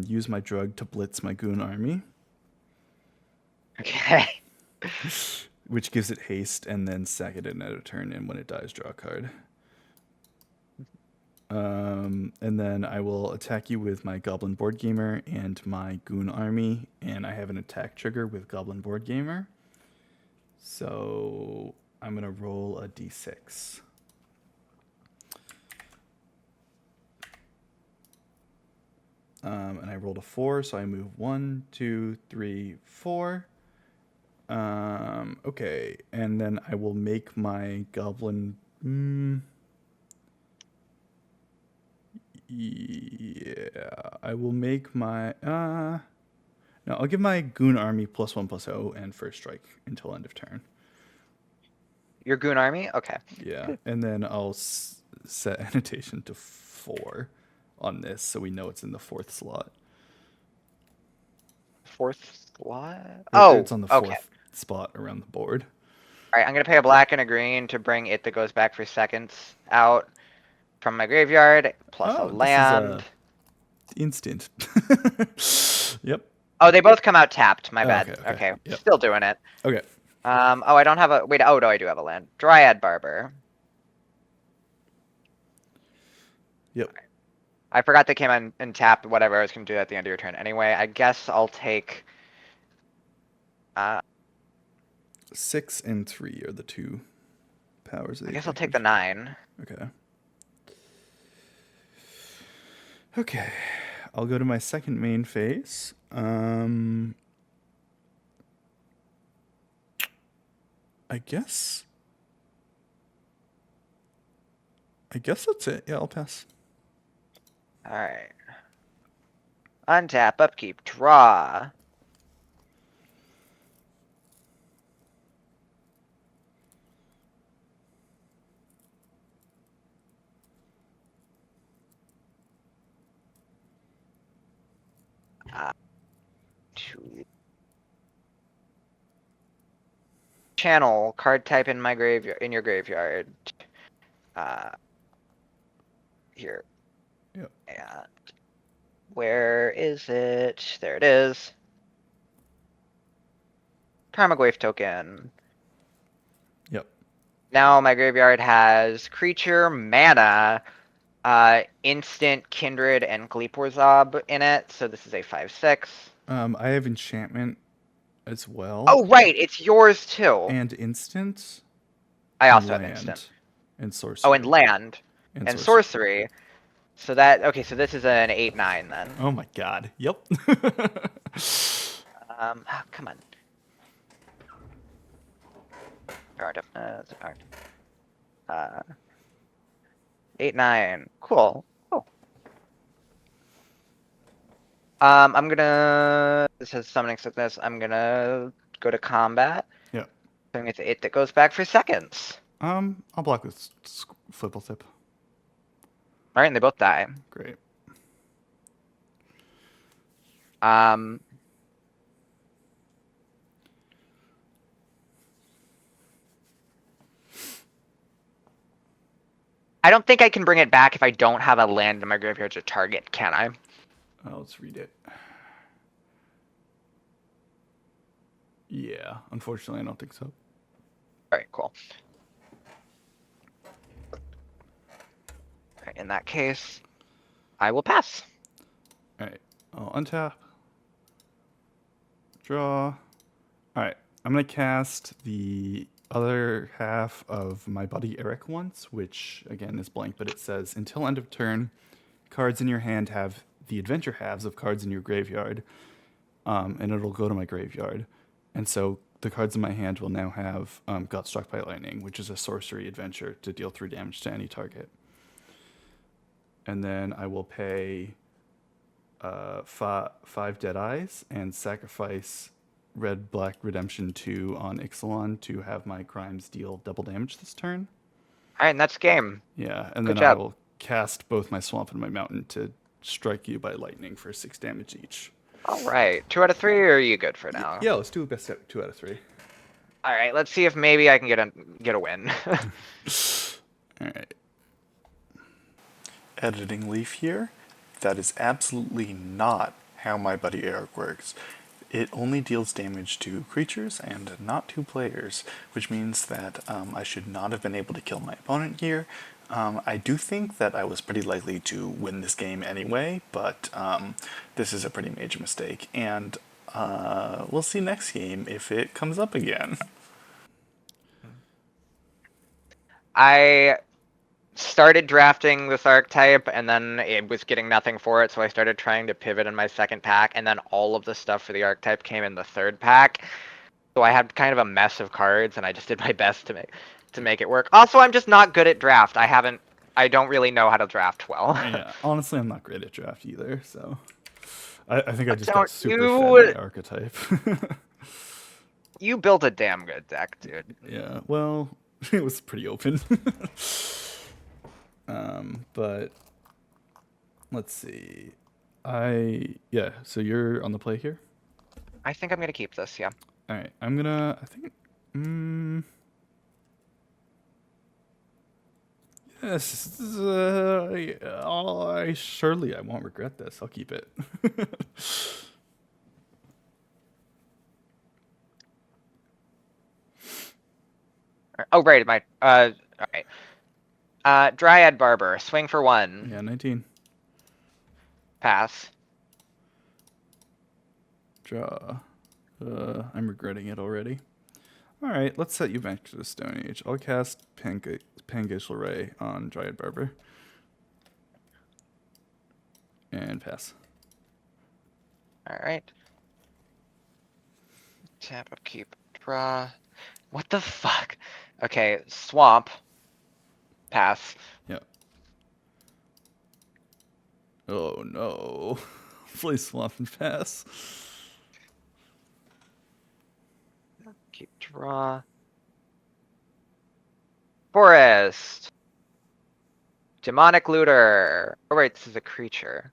use my drug to blitz my goon army, Okay. which gives it haste, and then sack it in at a turn, and when it dies, draw a card. And then I will attack you with my Goblin Board Gamer and my goon army, and I have an attack trigger with Goblin Board Gamer. So I'm gonna roll a d6. And I rolled a 4, so I move 1, 2, 3, 4. Okay, and then I will make my goblin. Yeah, I will make my. No, I'll give my goon army +1/+0 and first strike until end of turn. Your goon army? Okay. Yeah, and then I'll set annotation to 4 on this, so we know it's in the 4th slot. 4th slot? Or it's on the 4th okay. spot around the board. Alright, I'm gonna pay a black and a green to bring it that goes back for seconds out from my graveyard, plus a This land. is instant. Yep. Oh, they both come out tapped. My bad. okay, Okay. yep. Still doing it. Okay. Oh, I don't have a. Wait. Oh, no, I do have a land. Dryad Barber. Yep. I forgot they came in and tapped whatever I was gonna do at the end of your turn. Anyway, I guess I'll take. 6 and 3 are the 2 powers. I guess I'll take the 9. Okay. Okay. I'll go to my second main phase. I guess that's it. Yeah, I'll pass. All right. Untap, upkeep, draw. Channel card type in my graveyard, in your graveyard. Here. Yep. And where is it? There it is. Tarmogoyf token. Yep. Now my graveyard has creature, mana, instant, kindred, and Gleepwarzob in it. So this is a 5/6. I have enchantment as well. Oh right, it's yours too. And instant. I also have land, instant. And sorcery. Oh, and land. And sorcery. So that, okay, so this is an 8/9 then. Oh my god. Yep. Come on. 8/9. Cool. Cool. I'm gonna. This has summoning sickness. I'm gonna go to combat. Yep. So it's it that goes back for seconds. I'll block with Flipple Tip. All right, and they both die. Great. I don't think I can bring it back if I don't have a land in my graveyard to target, can I? Let's read it. Yeah, unfortunately, I don't think so. All right, cool. All right, in that case, I will pass. All right, I'll untap. Draw. All right, I'm gonna cast the other half of my buddy Eric wants, which again is blank, but it says until end of turn, cards in your hand have the adventure halves of cards in your graveyard, and it'll go to my graveyard. And so the cards in my hand will now have Got Struck by Lightning, which is a sorcery adventure to deal 3 damage to any target. And then I will pay 5 Dead Eyes and sacrifice Red Black Redemption 2 on Ixalan to have my crimes deal double damage this turn. All right, and that's game. Yeah, and Good then I job. will cast both my Swamp and my Mountain to strike you by lightning for 6 damage each. All right, 2 out of 3, or are you good for now? Yeah, let's do a best 2 out of 3. All right, let's see if maybe I can get a win. All right. Editing Leaf here. That is absolutely not how my buddy Eric works. It only deals damage to creatures and not to players, which means that I should not have been able to kill my opponent here. I do think that I was pretty likely to win this game anyway, but this is a pretty major mistake, and we'll see next game if it comes up again. I started drafting this archetype, and then it was getting nothing for it, so I started trying to pivot in my second pack, and then all of the stuff for the archetype came in the third pack. So I had kind of a mess of cards, and I just did my best to make it work. Also, I'm just not good at draft. I don't really know how to draft well. Yeah, honestly, I'm not great at draft either, so I think I just Don't got super you- fed by archetype. You built a damn good deck, dude. Yeah, well, it was pretty open. But let's see. So you're on the play here? I think I'm gonna keep this, yeah. All right, I think, yes, surely I won't regret this. I'll keep it. Oh, right, all right. Dryad Barber, swing for 1. Yeah, 19. Pass. Draw. I'm regretting it already. All right, let's set you back to the Stone Age. I'll cast Pangacial Ray on Dryad Barber. And pass. All right. Tap, upkeep, draw. What the fuck? Okay, swamp. Pass. Yep. Oh no. Play Swamp and pass. Keep draw. Forest. Demonic looter. Oh wait, this is a creature.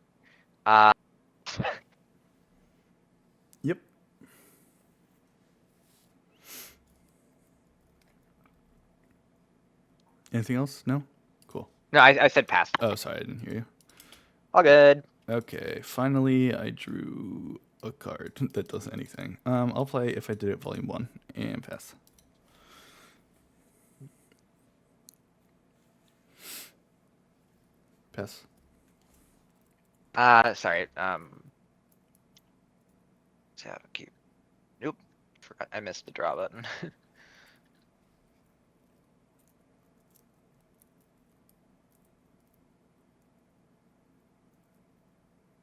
Yep. Anything else? No? Cool. No, I said pass. Oh, sorry, I didn't hear you. All good. Okay, finally I drew a card that does anything. I'll play If I Did It Volume 1 and pass. Pass. Sorry. Tap, keep. Nope. Forgot I missed the draw button.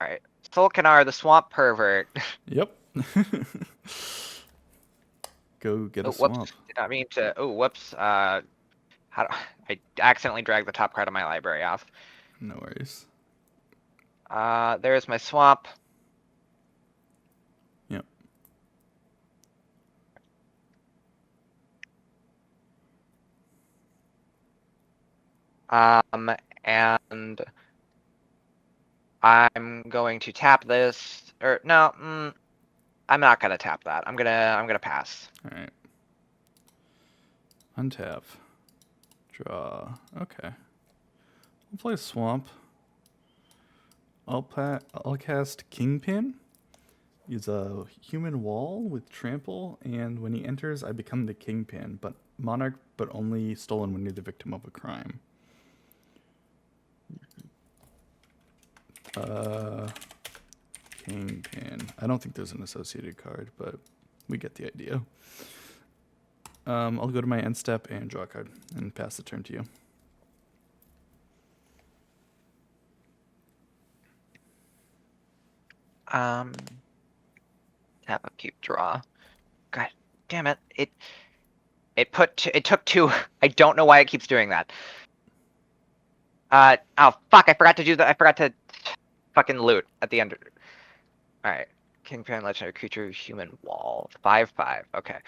Alright. Solkanar, the swamp pervert. Yep. Go get a Oh, whoops. swamp. Did not mean to. Oh, whoops. I accidentally dragged the top card of my library off. No worries. There's my swamp. Yep. And I'm going to tap this, or no, I'm not gonna tap that. I'm gonna pass. All right. Untap. Draw. Okay. I'll play Swamp. I'll cast Kingpin. He's a human wall with trample, and when he enters, I become the Kingpin, but Monarch, but only stolen when you're the victim of a crime. Kingpin. I don't think there's an associated card, but we get the idea. I'll go to my end step and draw a card and pass the turn to you. Tap upkeep, draw. God damn it! It took 2. I don't know why it keeps doing that. Oh fuck! I forgot to do that. I forgot to fucking loot at the end. All right, Kingpin, legendary creature, human wall, 5/5. Okay.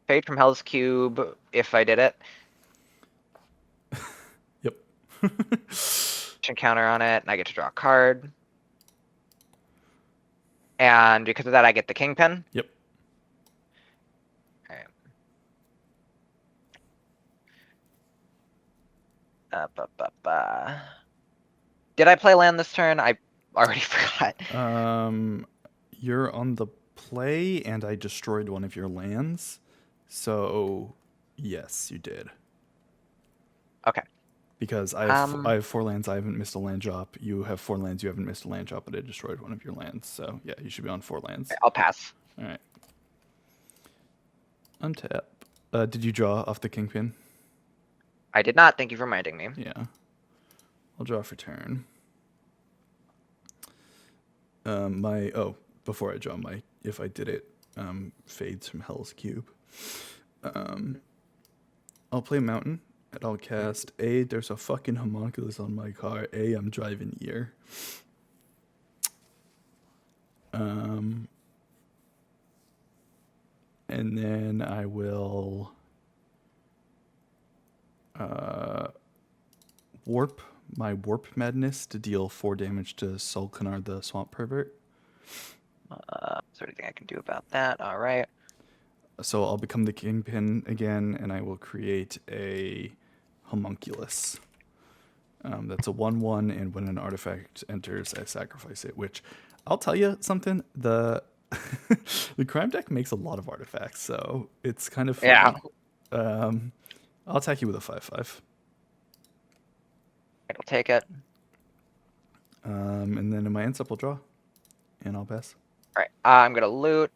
Fade from Hellscube if I did it. Yep. Counter on it, and I get to draw a card. And because of that, I get the Kingpin. Yep. Alright. Did I play land this turn? I already forgot. You're on the play, and I destroyed one of your lands. So, yes, you did. Okay. Because I have 4 lands, I haven't missed a land drop. You have 4 lands, you haven't missed a land drop, but I destroyed one of your lands. So, yeah, you should be on 4 lands. Okay, I'll pass. All right. Untap. Did you draw off the Kingpin? I did not. Thank you for reminding me. Yeah. I'll draw for turn. Before I draw my, if I did it, fades from Hellscube. I'll play Mountain, and I'll cast A. There's a fucking homunculus on my car. A. I'm driving ear. And then I will warp my Warp Madness to deal 4 damage to Sulkanar the Swamp Pervert. Is there anything I can do about that? All right. So I'll become the Kingpin again, and I will create a homunculus. That's a 1/1, and when an artifact enters, I sacrifice it. Which, I'll tell you something, the the crime deck makes a lot of artifacts, so it's kind of fun. Yeah. I'll attack you with a 5/5. I'll take it. And then in my end step, I'll draw, and I'll pass. All right. I'm gonna loot.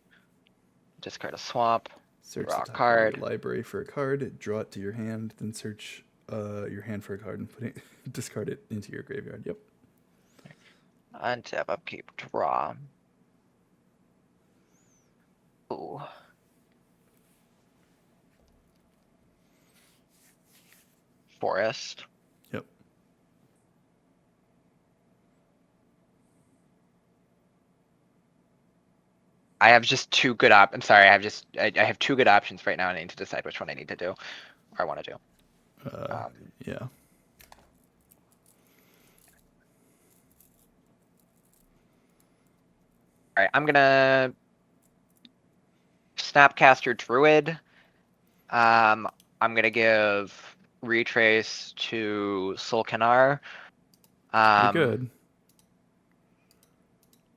Discard a swamp. Search Draw the a top of card. your library for a card, draw it to your hand, then search your hand for a card and put it, discard it into your graveyard. Yep. Untap, upkeep, draw. Ooh. Forest. Yep. I have just 2 good I'm sorry, I have 2 good options right now, and I need to decide which one I need to do, or I want to do. Yeah. All right, I'm gonna Snapcaster Druid. I'm gonna give Retrace to Sulkanar. Pretty good.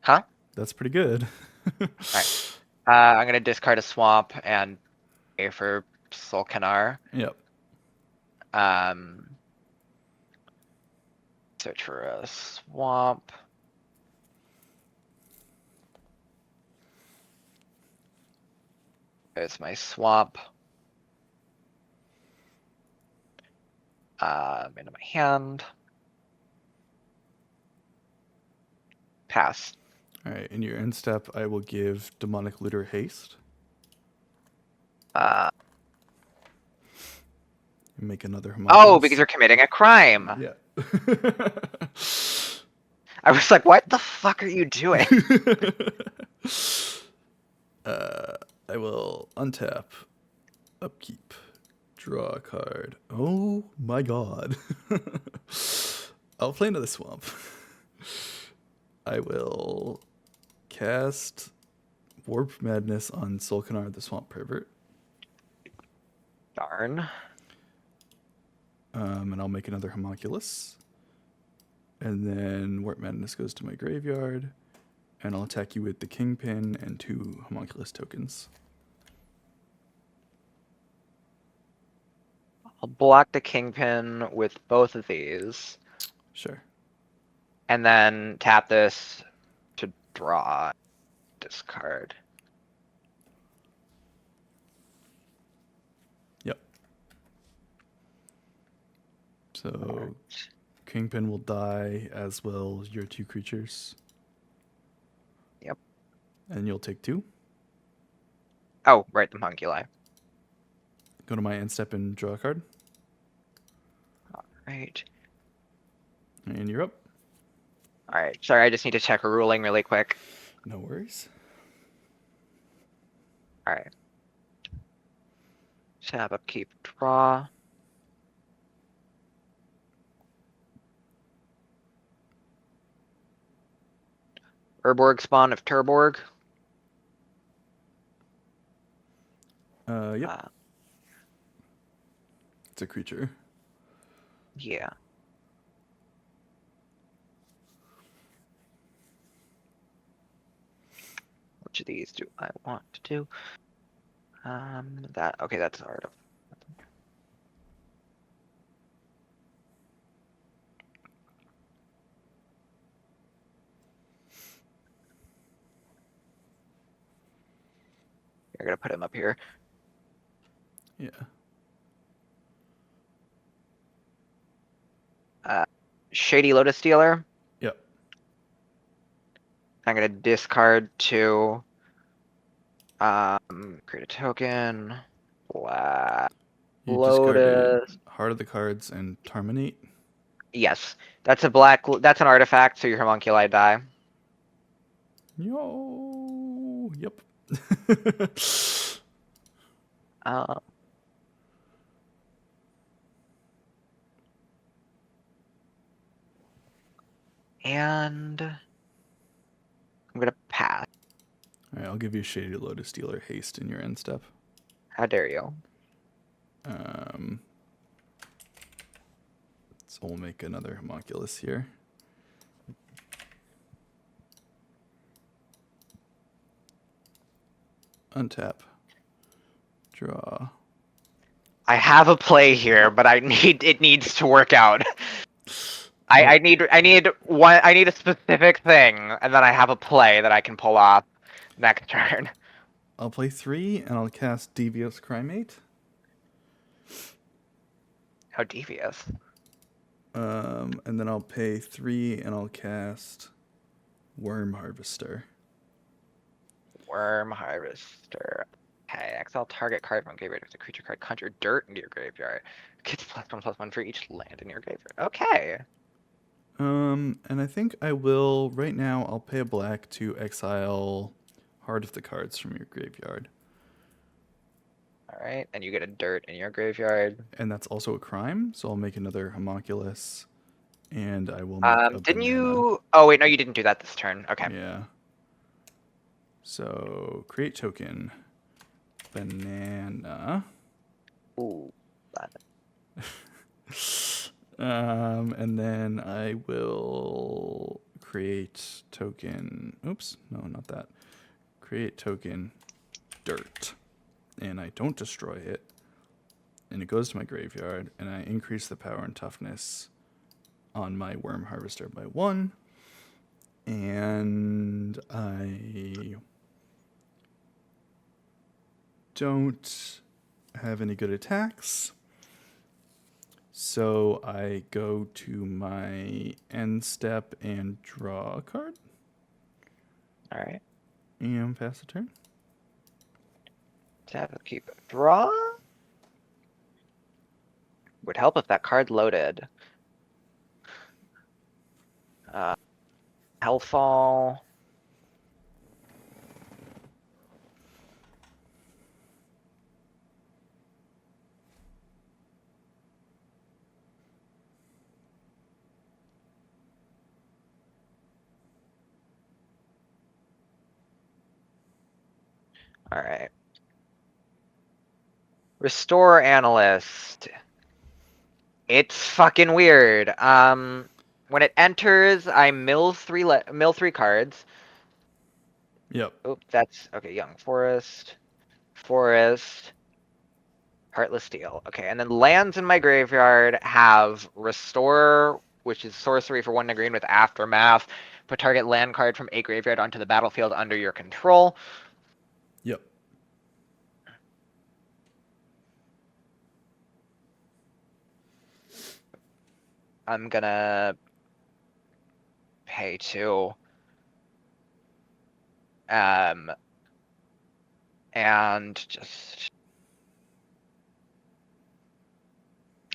Huh? That's pretty good. Alright. I'm gonna discard a swamp and pay for Sulkanar. Yep. Search for a swamp. There's my swamp. Into my hand. Pass. All right. In your end step, I will give Demonic Looter haste. Make another homunculus. Oh, because you're committing a crime. Yeah. I was like, what the fuck are you doing? I will untap, upkeep, draw a card. Oh my god. I'll play another swamp. I will cast Warp Madness on Sulkanar the Swamp Pervert. Darn. And I'll make another homunculus. And then Warp Madness goes to my graveyard. And I'll attack you with the Kingpin and 2 homunculus tokens. I'll block the Kingpin with both of these, Sure. and then tap this to draw, discard. Yep. So Alright. Kingpin will die, as will your 2 creatures. Yep. And you'll take 2. Oh, right, the homunculi. Go to my end step and draw a card. Right. And you're up. Alright, sorry, I just need to check a ruling really quick. No worries. Alright. Tap, upkeep, draw. Urborg spawn of Turborg. Yep. It's a creature. Yeah. Which of these do I want to do? Okay, that's art of. You're gonna put him up here. Yeah. Shady Lotus Stealer. Yep. I'm gonna discard 2. Create a token. Black You Lotus. discarded Heart of the Cards and Terminate. Yes, that's a black. That's an artifact, so your homunculi die. Yo. Yep. Uh, and I'm gonna pass. All right, I'll give you Shady Lotus Dealer haste in your end step. How dare you? So we'll make another homunculus here. Untap. Draw. I have a play here, but it needs to work out. I need a specific thing, and then I have a play that I can pull off next turn. I'll play 3 and I'll cast Devious Crimate. How devious. And then I'll pay 3 and I'll cast Worm Harvester. Worm Harvester. Okay, exile target card from graveyard if the creature card conjure dirt into your graveyard. Gets +1/+1 for each land in your graveyard. Okay. And I think I will, right now, I'll pay a black to exile Heart of the Cards from your graveyard. Alright, and you get a dirt in your graveyard. And that's also a crime, so I'll make another homunculus. And I will make a Didn't banana. you... Oh, wait, no, you didn't do that this turn. Okay. Yeah. So, create token. Banana. Ooh. And then I will create token. Oops, no, not that. Create token dirt. And I don't destroy it. And it goes to my graveyard. And I increase the power and toughness on my Worm Harvester by 1. And I don't have any good attacks. So I go to my end step and draw a card. Alright. And pass the turn. Tap, keep draw. Would help if that card loaded. Hellfall. All right. Restore Analyst. It's fucking weird. When it enters, I mill 3 cards. Yep. Oop, that's okay. Young Forest, Forest. Heartless Steel. Okay, and then lands in my graveyard have Restore, which is sorcery for 1 green with Aftermath. Put target land card from a graveyard onto the battlefield under your control. Yep. I'm gonna pay 2. And just...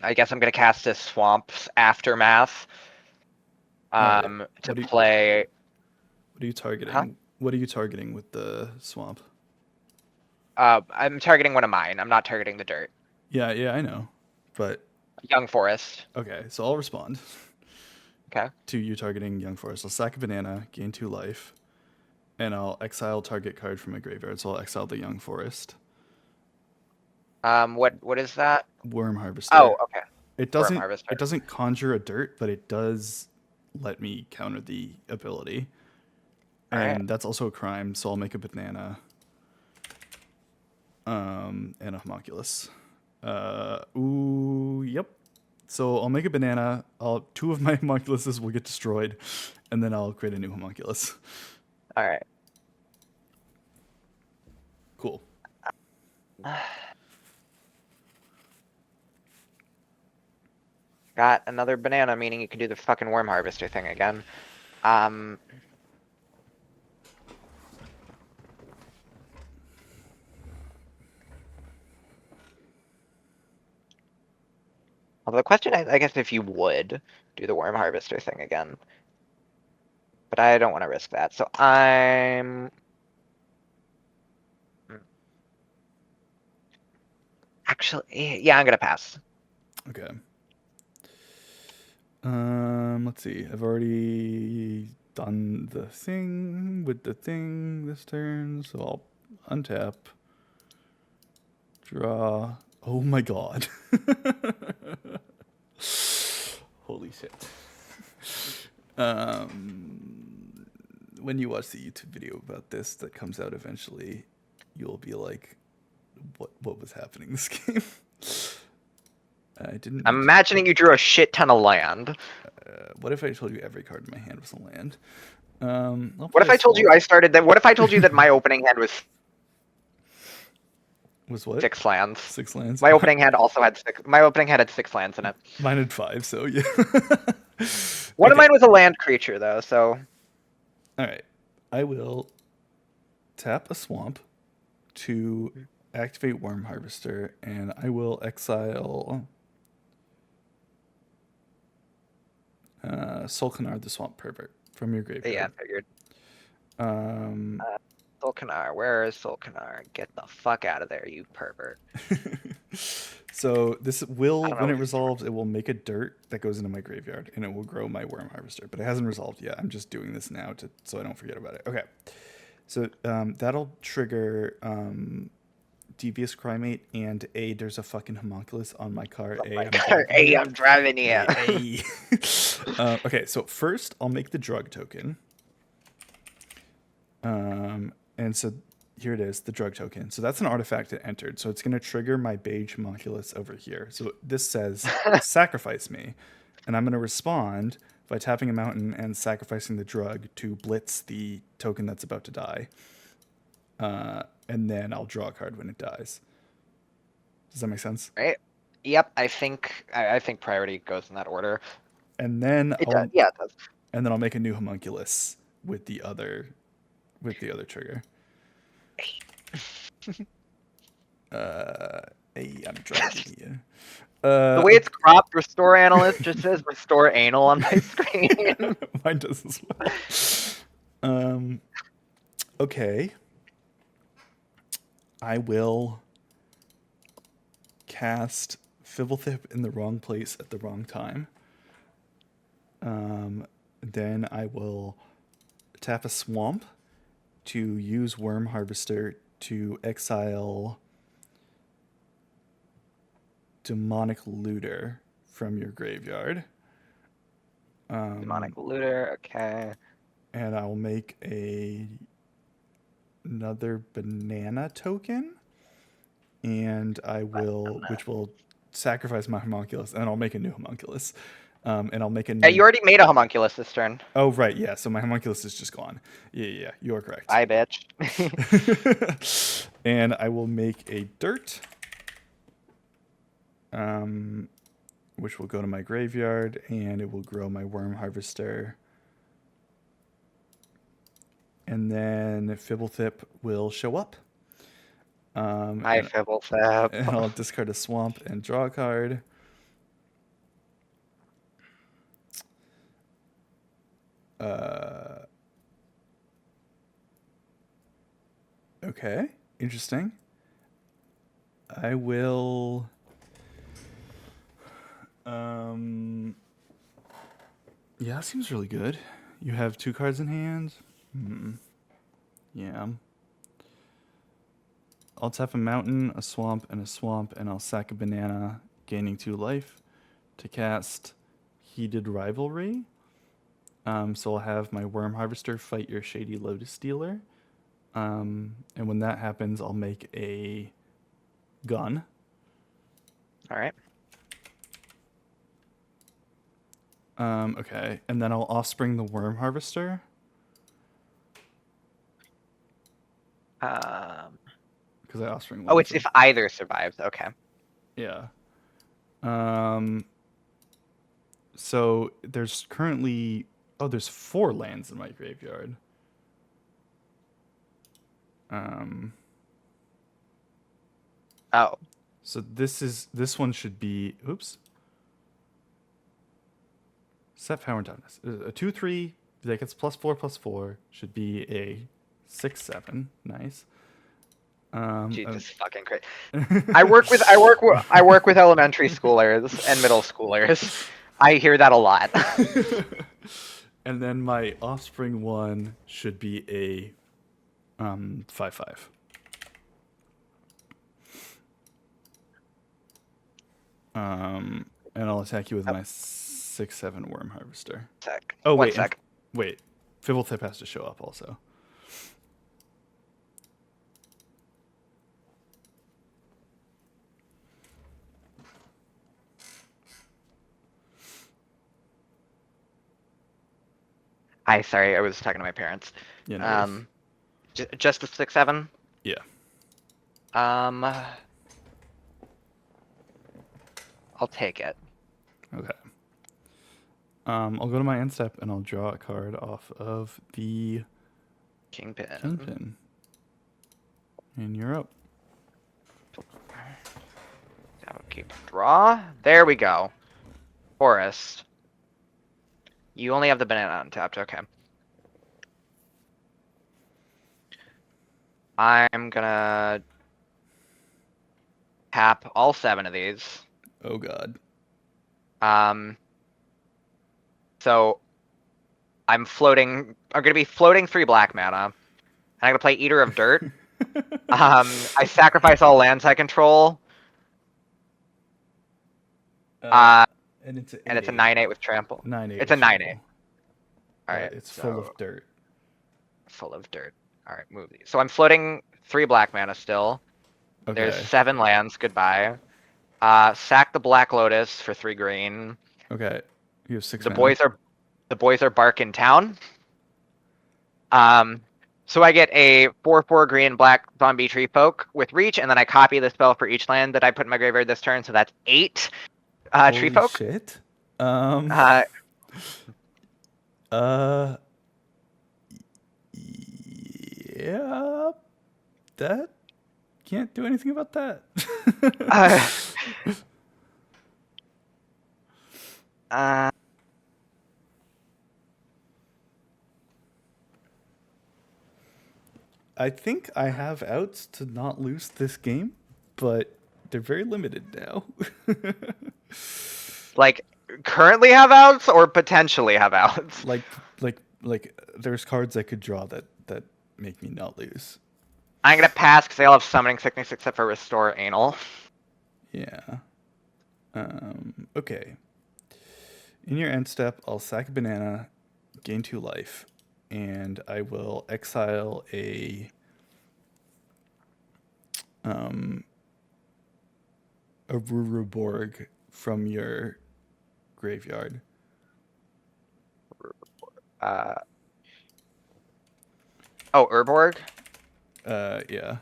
I guess I'm gonna cast this Swamp's Aftermath. Alright, To play... What are you targeting? Huh? What are you targeting with the swamp? I'm targeting one of mine. I'm not targeting the dirt. Yeah, I know. But Young Forest. okay, so I'll respond. Okay. To you targeting Young Forest. I'll sack a banana, gain 2 life, and I'll exile target card from my graveyard. So I'll exile the Young Forest. What is that? Worm Harvester. Oh, okay. It doesn't conjure a dirt, but it does let me counter the ability. And that's also a crime, so I'll make a banana. And a homunculus. Yep. So I'll make a banana. 2 of my homunculuses will get destroyed, and then I'll create a new homunculus. All right. Cool. Got another banana, meaning you can do the fucking worm harvester thing again. Although the question, I guess, if you would do the worm harvester thing again, but I don't want to risk that. So I'm actually, yeah, I'm gonna pass. Okay. Let's see. I've already done the thing with the thing this turn, so I'll untap, draw. Oh my god. Holy shit. When you watch the YouTube video about this that comes out eventually, you'll be like, what was happening this game? I didn't. I'm imagining you drew a shit ton of land. What if I told you every card in my hand was a land? What if I told you I started that? What if I told you that my opening hand was what? 6 lands? 6 lands. My opening hand also had 6. My opening hand had 6 lands in it. Mine had 5, so yeah. One of mine was a land creature, though. So. All right, I will tap a swamp to activate Worm Harvester, and I will exile Solkanar the Swamp Pervert from your graveyard. Yeah, I figured. Solkanar, where is Solkanar? Get the fuck out of there, you pervert. So this will, when it if resolves, it will make a dirt that goes into my graveyard, and it will grow my Worm Harvester. But it hasn't resolved yet. I'm just doing this now so I don't forget about it. Okay, so that'll trigger Devious Crymate and there's a fucking homunculus on my card. I'm driving you. Okay, so first I'll make the drug token. And so here it is, the drug token. So that's an artifact that entered. So it's going to trigger my beige homunculus over here. So this says, sacrifice me. And I'm going to respond by tapping a mountain and sacrificing the drug to blitz the token that's about to die. And then I'll draw a card when it dies. Does that make sense? Right. Yep. I think priority goes in that order. And then It does. Yeah, it does. And then I'll make a new homunculus with the other trigger. I'm driving you. The way it's cropped, Restore Analyst just says Restore Anal on my screen. Mine does as well. Okay. I will cast Fibblethip in the wrong place at the wrong time. Then I will tap a swamp to use Worm Harvester to exile Demonic Looter from your graveyard. Demonic Looter, okay. And I'll make another banana token and which will sacrifice my homunculus, and I'll make a new homunculus. And I'll make a new... Yeah, you already made a homunculus this turn. Oh, right, yeah, so my homunculus is just gone. Yeah, you are correct. Bye, bitch. And I will make a dirt, which will go to my graveyard, and it will grow my worm harvester. And then Fibblethip will show up. Hi, Fibblethip. And I'll discard a swamp and draw a card. Okay, interesting. I will... Yeah, that seems really good. You have 2 cards in hand? Yeah. I'll tap a mountain, a swamp, and I'll sack a banana, gaining 2 life, to cast Heated Rivalry. So I'll have my Worm Harvester fight your Shady Lotus Dealer. And when that happens, I'll make a gun. All right. Okay, and then I'll offspring the Worm Harvester. Because I offspring one. Oh, it's if either survives. Okay. Yeah. So there's currently... Oh, there's 4 lands in my graveyard. Oh. So this one should be... Oops. Set power and toughness. A 2/3 that gets +4/+4 should be a 6/7. Nice. Jesus fucking Christ. I work with elementary schoolers and middle schoolers. I hear that a lot. And then my offspring one should be a 5/5. And I'll attack you with my 6/7 Worm Harvester. Sec. Oh, One wait. sec. Wait. Fibblethip has to show up also. Hi, sorry, I was talking to my parents. Yeah, no worries. Just the 6/7. Yeah. I'll take it. Okay. I'll go to my end step and I'll draw a card off of the Kingpin. Kingpin. And you're up. Okay, draw. There we go. Forest. You only have the banana untapped. Okay. I'm gonna tap all 7 of these. Oh god. So I'm gonna be floating 3 black mana. And I'm gonna play Eater of Dirt. I sacrifice all lands I control. And it's a And it's a 9/8 with trample. 9/8. It's a 9/8. Alright. It's full of dirt. Full of dirt. Alright, move these. So I'm floating 3 black mana still. Okay. There's 7 lands. Goodbye. Sack the Black Lotus for 3 green. Okay. You have 6 The mana. boys are bark in town. So I get a 4/4 green black zombie tree folk with reach, and then I copy the spell for each land that I put in my graveyard this turn. So that's 8 tree Holy folk. shit. Yeah. That can't do anything about that. I think I have outs to not lose this game, but they're very limited now. Like currently have outs or potentially have outs. like there's cards I could draw that make me not lose. I'm gonna pass because they all have summoning sickness except for restore anal. Yeah. Okay. In your end step, I'll sack a banana, gain 2 life, and I will exile a a Ruruborg from your graveyard. Urborg? Yeah.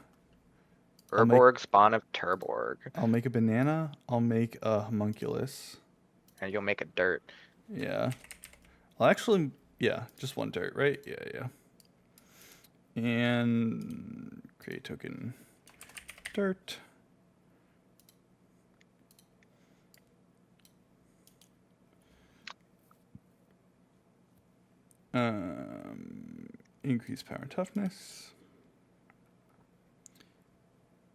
Urborg, spawn of Turborg. I'll make a banana. I'll make a homunculus. And you'll make a dirt. Yeah. I'll actually, yeah, just one dirt, right? Yeah. And create token dirt. Increase power and toughness.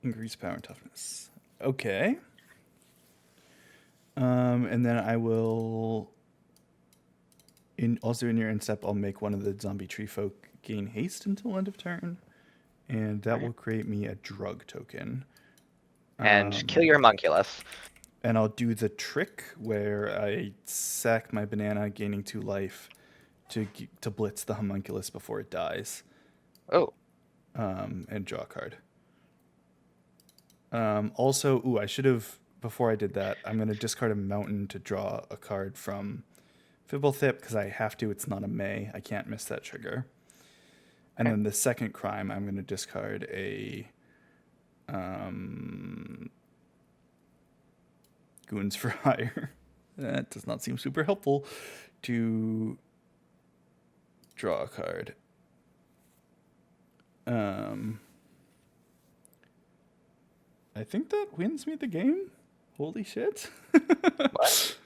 Increase power and toughness. Okay. And then I will, also in your end step, I'll make one of the zombie tree folk gain haste until end of turn. And that will create me a drug token. And kill your homunculus. And I'll do the trick where I sack my banana, gaining 2 life, to blitz the homunculus before it dies. Oh. And draw a card. Also, I should have, before I did that, I'm going to discard a mountain to draw a card from Fibblethip, because I have to. It's not a May. I can't miss that trigger. And then the second crime, I'm going to discard a Goons for Hire. That does not seem super helpful to draw a card. I think that wins me the game. Holy shit. What?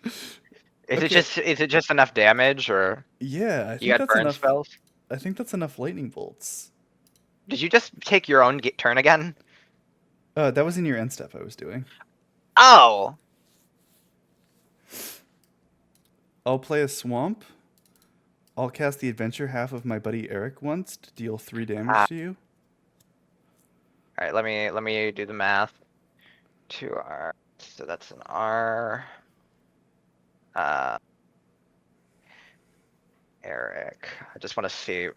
Is it just enough damage, or Yeah, I you think got that's burn enough. spells? I think that's enough lightning bolts. Did you just take your own turn again? That was in your end step I was doing. Oh. I'll play a swamp. I'll cast the adventure half of my buddy Eric once to deal 3 damage to you. All right, let me do the math. 2R, so that's an R. Eric, I just want to see.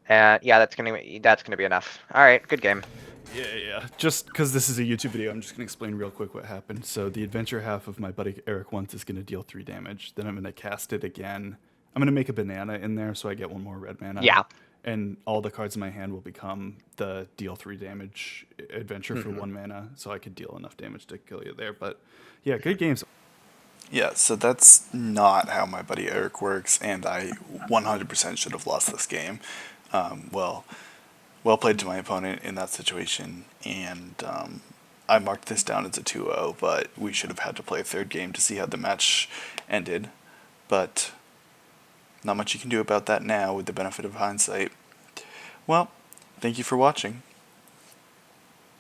And yeah, that's gonna be enough. All right, good game. Yeah. Just because this is a YouTube video, I'm just going to explain real quick what happened. So the adventure half of my buddy Eric once is going to deal 3 damage. Then I'm going to cast it again. I'm going to make a banana in there so I get 1 more red mana. Yeah. And all the cards in my hand will become the deal 3 damage adventure for 1 mana, so I could deal enough damage to kill you there. But yeah, good games. Yeah, so that's not how my buddy Eric works, and I 100% should have lost this game. Well played to my opponent in that situation, and I marked this down as a 2-0, but we should have had to play a 3rd game to see how the match ended. But not much you can do about that now with the benefit of hindsight. Well, thank you for watching.